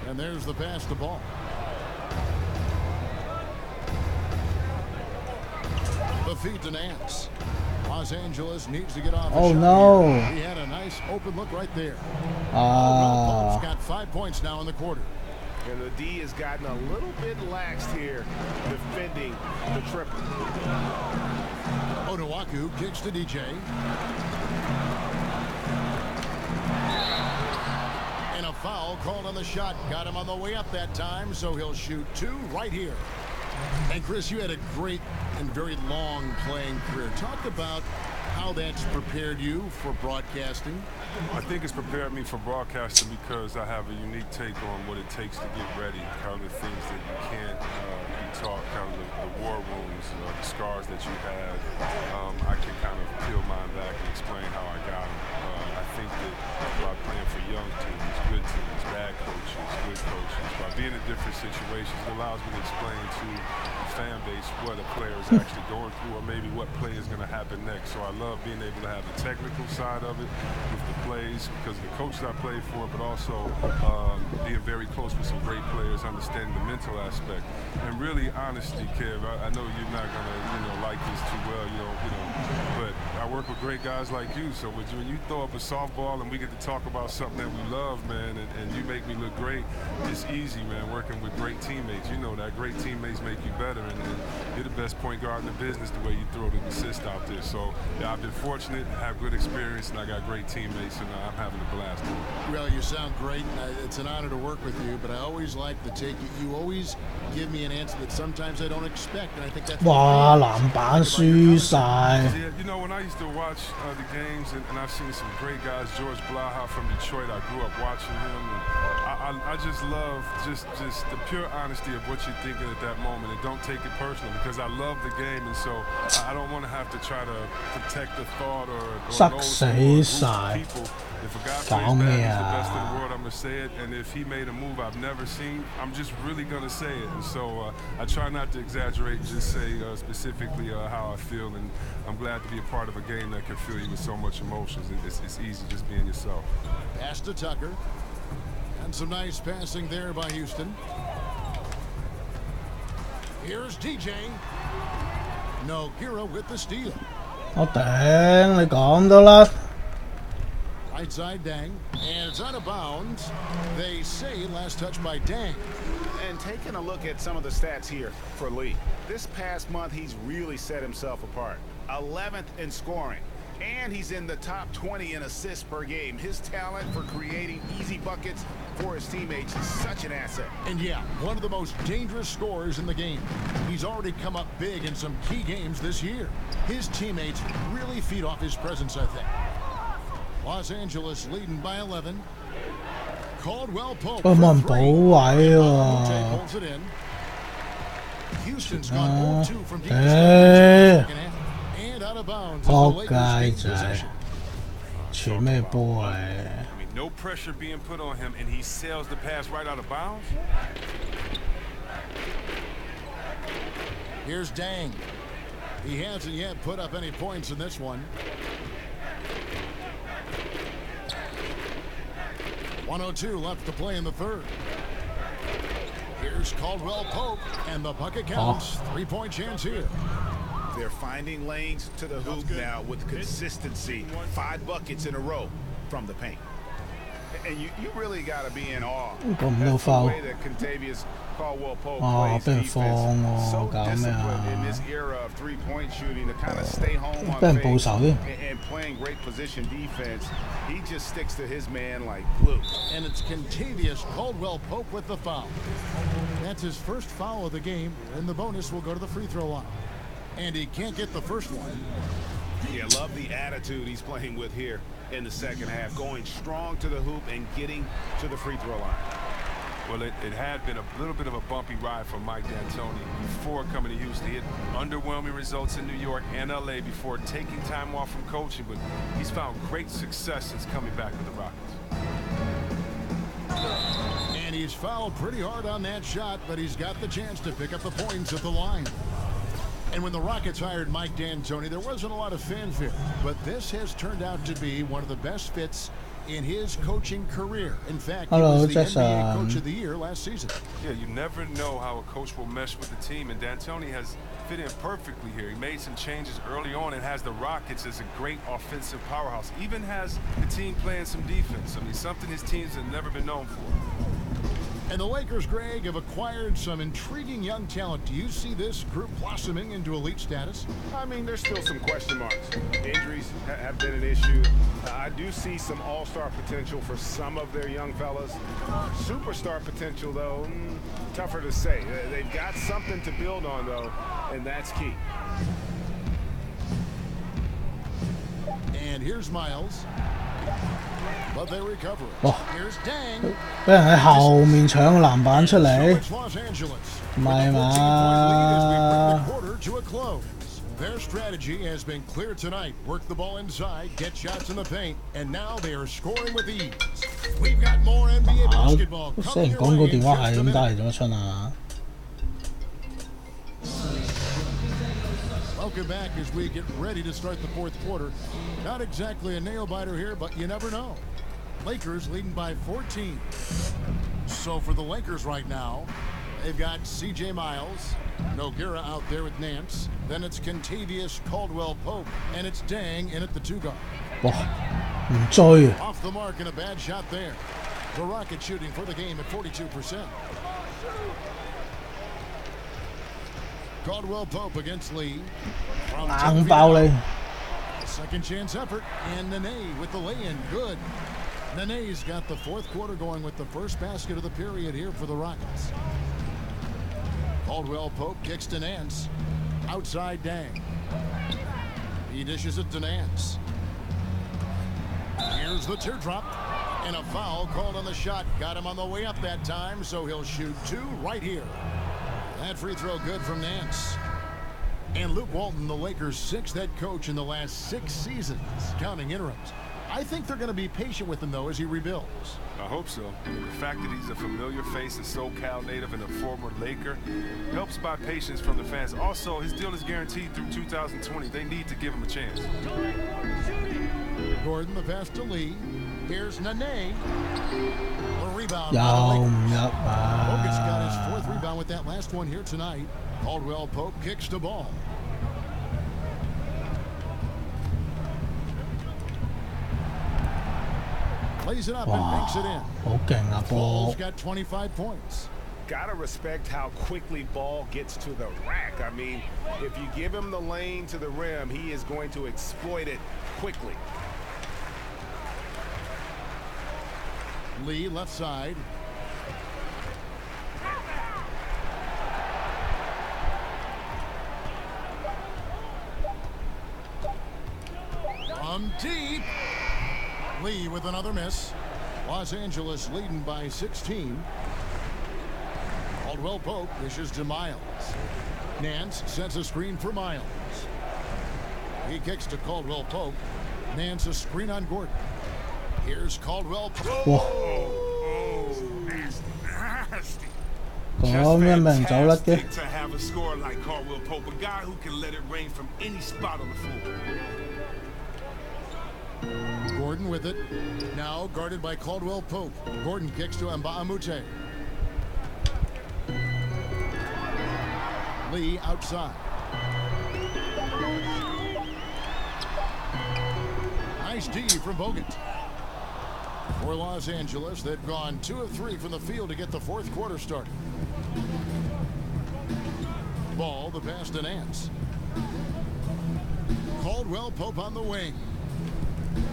And there's the pass to Ball. The feed to Nance. Los Angeles needs to get off. Oh no! He had a nice open look right there. Ah. Got 5 points now in the quarter. And the D has gotten a little bit laxed here, defending the triple. Onuaku kicks to DJ. And a foul called on the shot. Got him on the way up that time, so he'll shoot 2 right here. And Chris, you had a great and very long playing career. Talk about how that's prepared you for broadcasting. I think it's prepared me for broadcasting because I have a unique take on what it takes to get ready, kind of the things that you can't be taught, kind of the war wounds, the scars that you had. I can kind of peel mine back and explain how I got them. I think that by playing for young teams, good teams, bad coaches, good coaches, by being in different situations, it allows me to explain to fan base what a player is actually going through, or maybe what play is going to happen next. So I love being able to have the technical side of it with the plays because of the coaches I played for, but also being very close with some great players, understanding the mental aspect. And really, honestly, Kev, I know you're not going to like this too well, but I work with great guys like you. So when you throw up a softball and we get to talk about something that we love, man, and you make me look great, it's easy, man, working with great teammates. You know that great teammates make you better, and you're the best point guard in the business the way you throw the assist out there. So yeah, I've been fortunate, have good experience, and I got great teammates, and I'm having a blast. Well, you sound great, and it's an honor to work with you, but I always like to take it. You always give me an answer that sometimes I don't expect, and I think that's... 哇！籃板輸晒。 Yeah, you know, when I used to watch the games, and I've seen some great guys, George Blaha from Detroit, I grew up watching him, and I just love just the pure honesty of what you're thinking at that moment, and don't take it personal, because I love the game, and so I don't want to have to try to protect the thought or know people. If a guy plays bad, he's the best in the world, I'm going to say it, and if he made a move I've never seen, I'm just really going to say it, and so I try not to exaggerate, just say specifically how I feel, and I'm glad to be a part of a game that can fill you with so much emotions. It's easy just being yourself. Pass to Tucker. And some nice passing there by Houston. Here's DJ. Nogueira with the steal. 我頂你講到啦。 Right side Dang, and it's out of bounds. They say last touch by Dang. And taking a look at some of the stats here for Lee. This past month, he's really set himself apart. 11th in scoring. And he's in the top 20 in assists per game. His talent for creating easy buckets for his teammates is such an asset. And yeah, one of the most dangerous scorers in the game. He's already come up big in some key games this year. His teammates really feed off his presence, I think. Los Angeles leading by 11. Caldwell Pope. 冇人補位喎。 Holds it in. Houston's gone 0-2 from deep and out of bounds. 撲街仔，傳咩波嚟？ No pressure being put on him, and he sails the pass right out of bounds. Here's Dang. He hasn't yet put up any points in this one. 1:02 left to play in the third. Here's Caldwell Pope, and the bucket counts. 3-point chance here. They're finding lanes to the hoop now with consistency. 5 buckets in a row from the paint. And you really got to be in awe. That's the way that Contavious Caldwell Pope plays defense. So disciplined in this era of three-point shooting to kind of stay home on base and playing great position defense. He just sticks to his man like glue. And it's Contavious Caldwell Pope with the foul. That's his first foul of the game, and the bonus will go to the free throw line. And he can't get the first one. Yeah, love the attitude he's playing with here in the second half, going strong to the hoop and getting to the free throw line. Well, it had been a little bit of a bumpy ride for Mike D'Antoni before coming to Houston. He had underwhelming results in New York and LA before taking time off from coaching, but he's found great success since coming back to the Rockets. And he's fouled pretty hard on that shot, but he's got the chance to pick up the points at the line. And when the Rockets hired Mike D'Antoni, there wasn't a lot of fanfare, but this has turned out to be one of the best fits in his coaching career. In fact, he was the NBA Coach of the Year last season. Yeah, you never know how a coach will mesh with the team, and D'Antoni has fit in perfectly here. He made some changes early on and has the Rockets as a great offensive powerhouse. Even has the team playing some defense. I mean, something his teams have never been known for. And the Lakers, Greg, have acquired some intriguing young talent. Do you see this group blossoming into elite status? I mean, there's still some question marks. Injuries have been an issue. I do see some all-star potential for some of their young fellas. Superstar potential, though, tougher to say. They've got something to build on, though, and that's key. And here's Miles. But they recover. Here's Dang. 俾人喺後面搶個籃板出嚟，唔係嘛？ Their strategy has been clear tonight. Work the ball inside, get shots in the paint, and now they are scoring with ease. We've got more NBA basketball. 雖然講個電話係咁打嚟咗出啊！ Welcome back as we get ready to start the fourth quarter. Not exactly a nail-biter here, but you never know. Lakers leading by 14. So for the Lakers right now, they've got C.J. Miles, Nogueira out there with Nance. Then it's Kentavious Caldwell-Pope, and it's Dang in at the 2 guard. 哇，唔追啊！ Off the mark and a bad shot there. The Rockets shooting for the game at 42%. Caldwell-Pope against Lee.硬爆你！ Second chance effort, and Nene with the lay-in. Good. Nene's got the fourth quarter going with the first basket of the period here for the Rockets. Caldwell-Pope kicks to Nance. Outside Dang. He dishes it to Nance. Here's the teardrop. And a foul called on the shot. Got him on the way up that time, so he'll shoot 2 right here. That free throw good from Nance. And Luke Walton, the Lakers' 6th head coach in the last 6 seasons, counting interims. I think they're going to be patient with him, though, as he rebuilds. I hope so. The fact that he's a familiar face, a SoCal native, and a former Laker helps buy patience from the fans. Also, his deal is guaranteed through 2020. They need to give him a chance. Gordon, the pass to Lee. Here's Nene. A rebound. 又唔入啊！ Bogut's got his 4th rebound with that last one here tonight. Caldwell-Pope kicks the ball. Plays it up and banks it in. 好勁啊波！ Ball's got 25 points. Gotta respect how quickly Ball gets to the rack. I mean, if you give him the lane to the rim, he is going to exploit it quickly. Lee left side. From deep. Lee with another miss. Los Angeles leading by 16. Caldwell-Pope dishes to Miles. Nance sets a screen for Miles. He kicks to Caldwell-Pope. Nance a screen on Gordon. Here's Caldwell-Pope. Nasty. 咁樣俾人走甩嘅。 To have a scorer like Caldwell-Pope, a guy who can let it rain from any spot on the floor. Gordon with it. Now guarded by Caldwell-Pope. Gordon kicks to Mbamute. Lee outside. Nice D from Bogut. For Los Angeles, they've gone 2 of 3 from the field to get the fourth quarter started. Ball, the pass to Nance. Caldwell-Pope on the wing.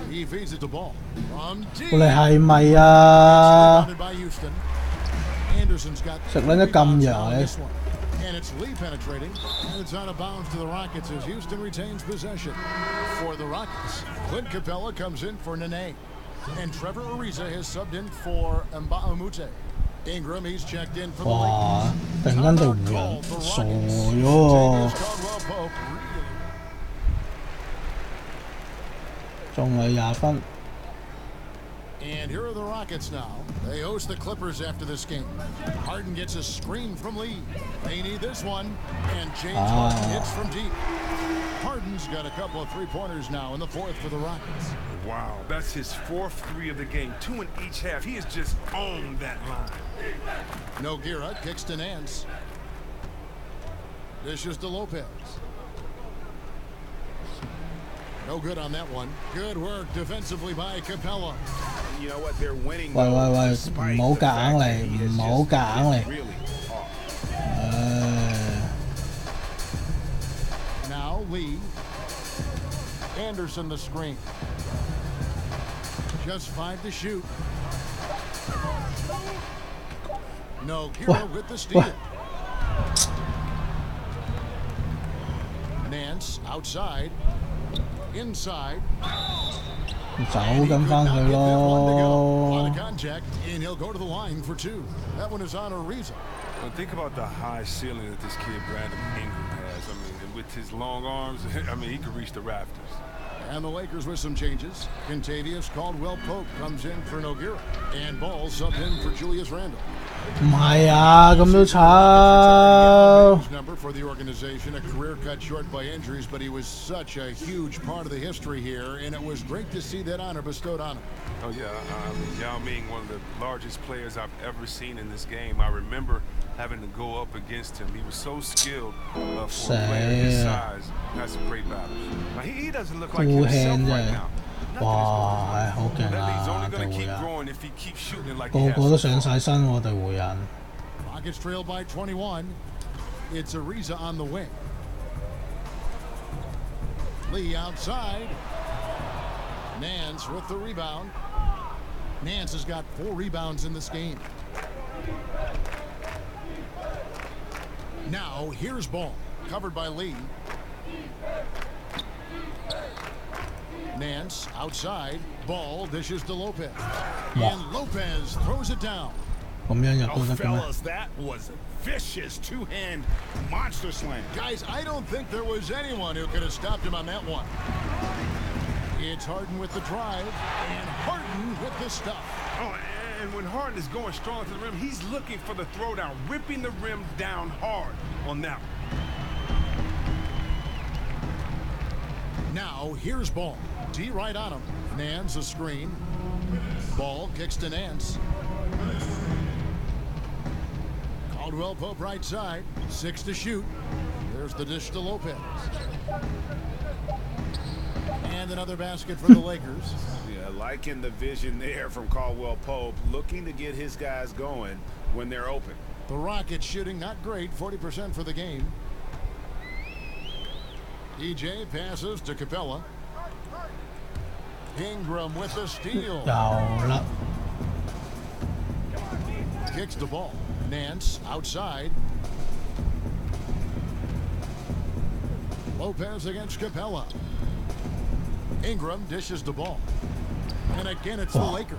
He feeds it to Ball. From deep. 你係咪啊？ By Houston. Anderson's got 食撚得咁弱你？ And it's Lee penetrating, and it's out of bounds to the Rockets as Houston retains possession. For the Rockets, Clint Capella comes in for Nene, and Trevor Ariza has subbed in for Mbamute. Ingram, he's checked in for the 哇！ Lakers. 突然間就湖人傻咗喎， 仲係20分。 And here are the Rockets now. They host the Clippers after this game. Harden gets a screen from Lee. They need this one. And James Harden hits from deep. Harden's got a couple of three-pointers now in the fourth for the Rockets. Wow, that's his 4th 3 of the game. 2 in each half. He has just owned that line. Nogueira kicks to Nance. Dishes to Lopez. No good on that one. Good work defensively by Capella. You know what? They're winning. 喂，唔好夾硬嚟，唔好夾硬嚟。 Now Lee. Anderson the screen. Just 5 to shoot. Nogueira with the steal. Nance outside. Inside. 走緊翻去咯。 On the contact, and he'll go to the line for 2. That one is on Ariza. Well, think about the high ceiling that this kid Brandon Ingram has. I mean, and with his long arms, I mean, he could reach the rafters. And the Lakers with some changes. Kentavious Caldwell-Pope comes in for Nogueira. And Ball subbed in for Julius Randle. 唔係啊，咁都炒。 Number for the organization, a career cut short by injuries, but he was such a huge part of the history here, and it was great to see that honor bestowed on him. Oh yeah, I mean, Yao Ming, one of the largest players I've ever seen in this game. I remember having to go up against him. He was so skilled for a player his size. Had some great battles. Now, he doesn't look like himself right now. 哇，係好勁啊！隊會人，個個都上晒身喎，隊會人。Rockets trail by 21. It's Ariza on the wing. Lee outside. Nance with the rebound. Nance has got 4 rebounds in this game. Now here's Ball, covered by Lee. Nance outside. Ball dishes to Lopez. And Lopez throws it down. 咁樣入都得嘅咩？ Fellas, that was vicious two-hand monster slam. Guys, I don't think there was anyone who could have stopped him on that one. It's Harden with the drive, and Harden with the stuff. Oh, and when Harden is going strong to the rim, he's looking for the throwdown, ripping the rim down hard on that one. Now, here's Ball. D right on him. Nance a screen. Ball kicks to Nance. Caldwell Pope right side. 6 to shoot. There's the dish to Lopez. And another basket for the Lakers. Yeah, liking the vision there from Caldwell Pope, looking to get his guys going when they're open. The Rockets shooting not great, 40% for the game. EJ passes to Capella. Ingram with the steal. Kicks the ball. Nance outside. Lopez against Capella. Ingram dishes the ball. And again it's the Lakers.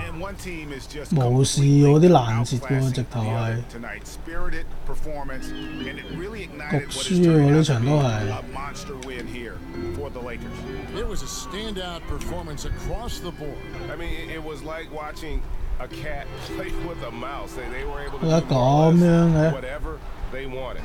And one team is just 無視嗰啲攔截喎，直頭係。 tonight. Spirited performance, and it really ignited what is 焗輸喎，呢場都係。 a monster win here for the Lakers. It was a standout performance across the board. I mean, it was like watching a cat play with a mouse. They were able to 點解咁樣嘅？ whatever they wanted.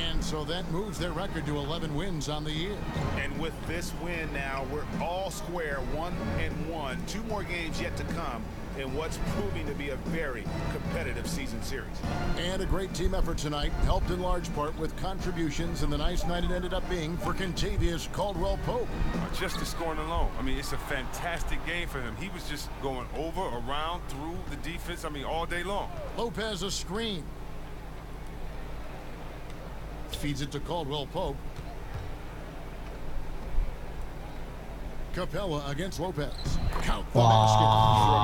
And so that moves their record to 11 wins on the year. And with this win now, we're all square, 1-1. 2 more games yet to come in what's proving to be a very competitive season series. And a great team effort tonight, helped in large part with contributions, and the nice night it ended up being for Kentavious Caldwell Pope. Just the scoring alone. I mean, it's a fantastic game for him. He was just going over, around, through the defense, I mean, all day long. Lopez a screen. Feeds it to Caldwell Pope. Capella against Lopez. Count the basket.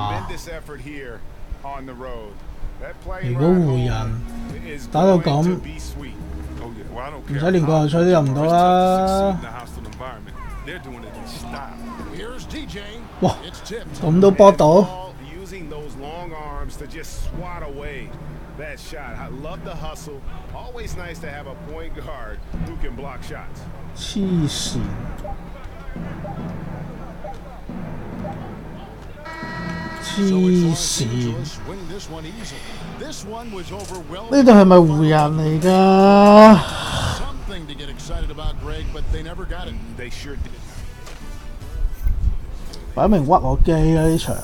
Tremendous effort here on the road. That play 如果湖人 is 打到 going to 咁， be sweet. Oh yeah, well I don't 唔 care. 使連季後賽都入唔到啦。 They're doing it in style. Here's DJ. 哇， It's tipped. 咁都搏到。 Using those long arms to just swat away that shot. I love the hustle. Always nice to have a point guard who can block shots. 黐線。黐線。呢度係咪湖人嚟㗎？ Something to get excited about, Greg, but they never got it. They sure did. 擺明屈我機啦呢場。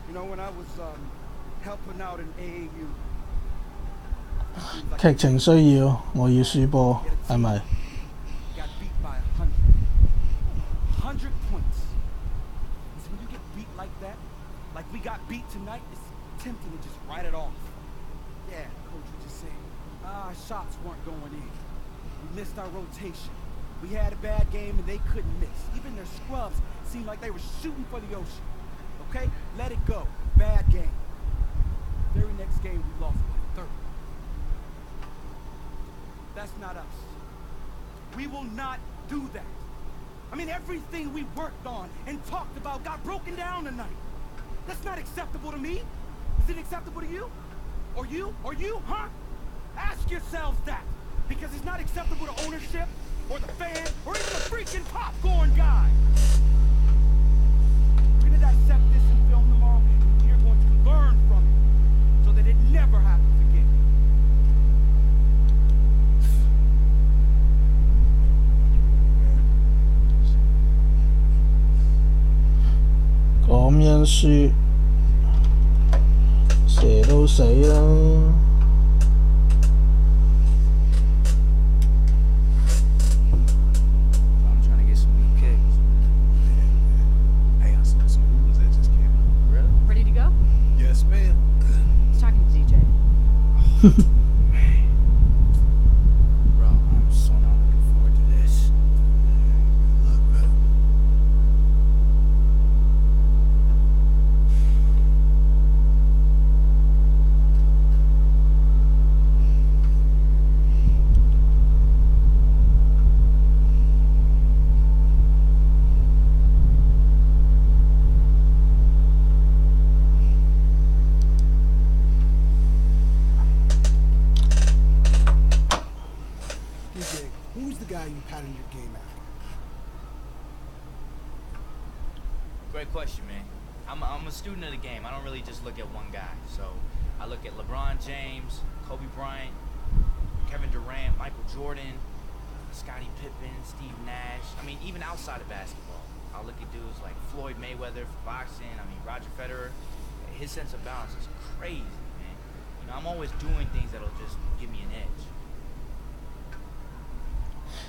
You know, when I was helping out in AAU. 劇情需要，我要輸波，係咪？ Got 100 points. So when you get beat like that, like we got beat tonight, it's tempting to just write it off. Yeah, coach was just saying, our shots weren't going in. We missed our rotation. We had a bad game and they couldn't miss. Even their scrubs seemed like they were shooting for the ocean. Okay? Let it go. Bad game. Very next game we lost by 30. That's not us. We will not do that. I mean, everything we worked on and talked about got broken down tonight. That's not acceptable to me. Is it acceptable to you? Or you? Or you? Huh? Ask yourselves that. Because it's not acceptable to ownership, or the fans, or even the freaking popcorn guy. We're gonna dissect this in film tomorrow, and we're going to learn from it, so that it never happens again. 咁樣輸，蛇都死啦！ I'm trying to get some new cakes. Hey, I saw some moves that just came out. Really? Ready to go? Yes, ma'am. He's talking to DJ. Bro, I'm so not looking forward to this. DJ, who's the guy you patterned your game after? Great question, man. I'm a student of the game. I don't really just look at one guy. So I look at LeBron James, Kobe Bryant, Kevin Durant, Michael Jordan, Scottie Pippen, Steve Nash. I mean, even outside of basketball, I'll look at dudes like Floyd Mayweather for boxing. I mean, Roger Federer. His sense of balance is crazy, man. You know, I'm always doing things that'll just give me an edge.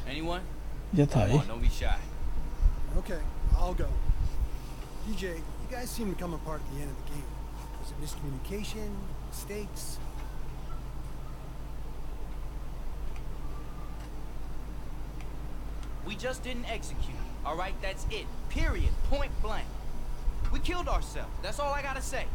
Anyone?一 Come 睇 on, don't be shy. Okay, I'll go. DJ, you guys seem to come apart at the end of the game. Was it miscommunication? Mistakes? We just didn't execute. All right, that's it. Period. Point blank. We killed ourselves. That's all I gotta say. .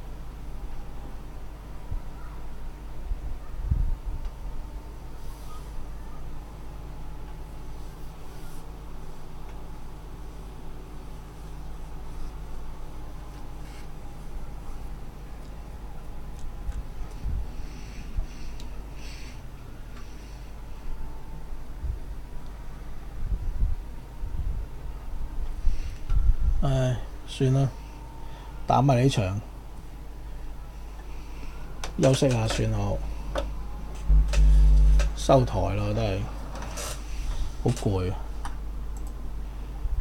唉，算啦，打埋呢場，休息下算好，收台咯，都係好攰，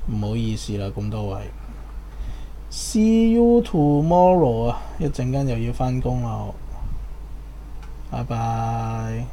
唔好意思啦，咁多位。See you tomorrow 啊！一陣間又要返工啦，拜拜。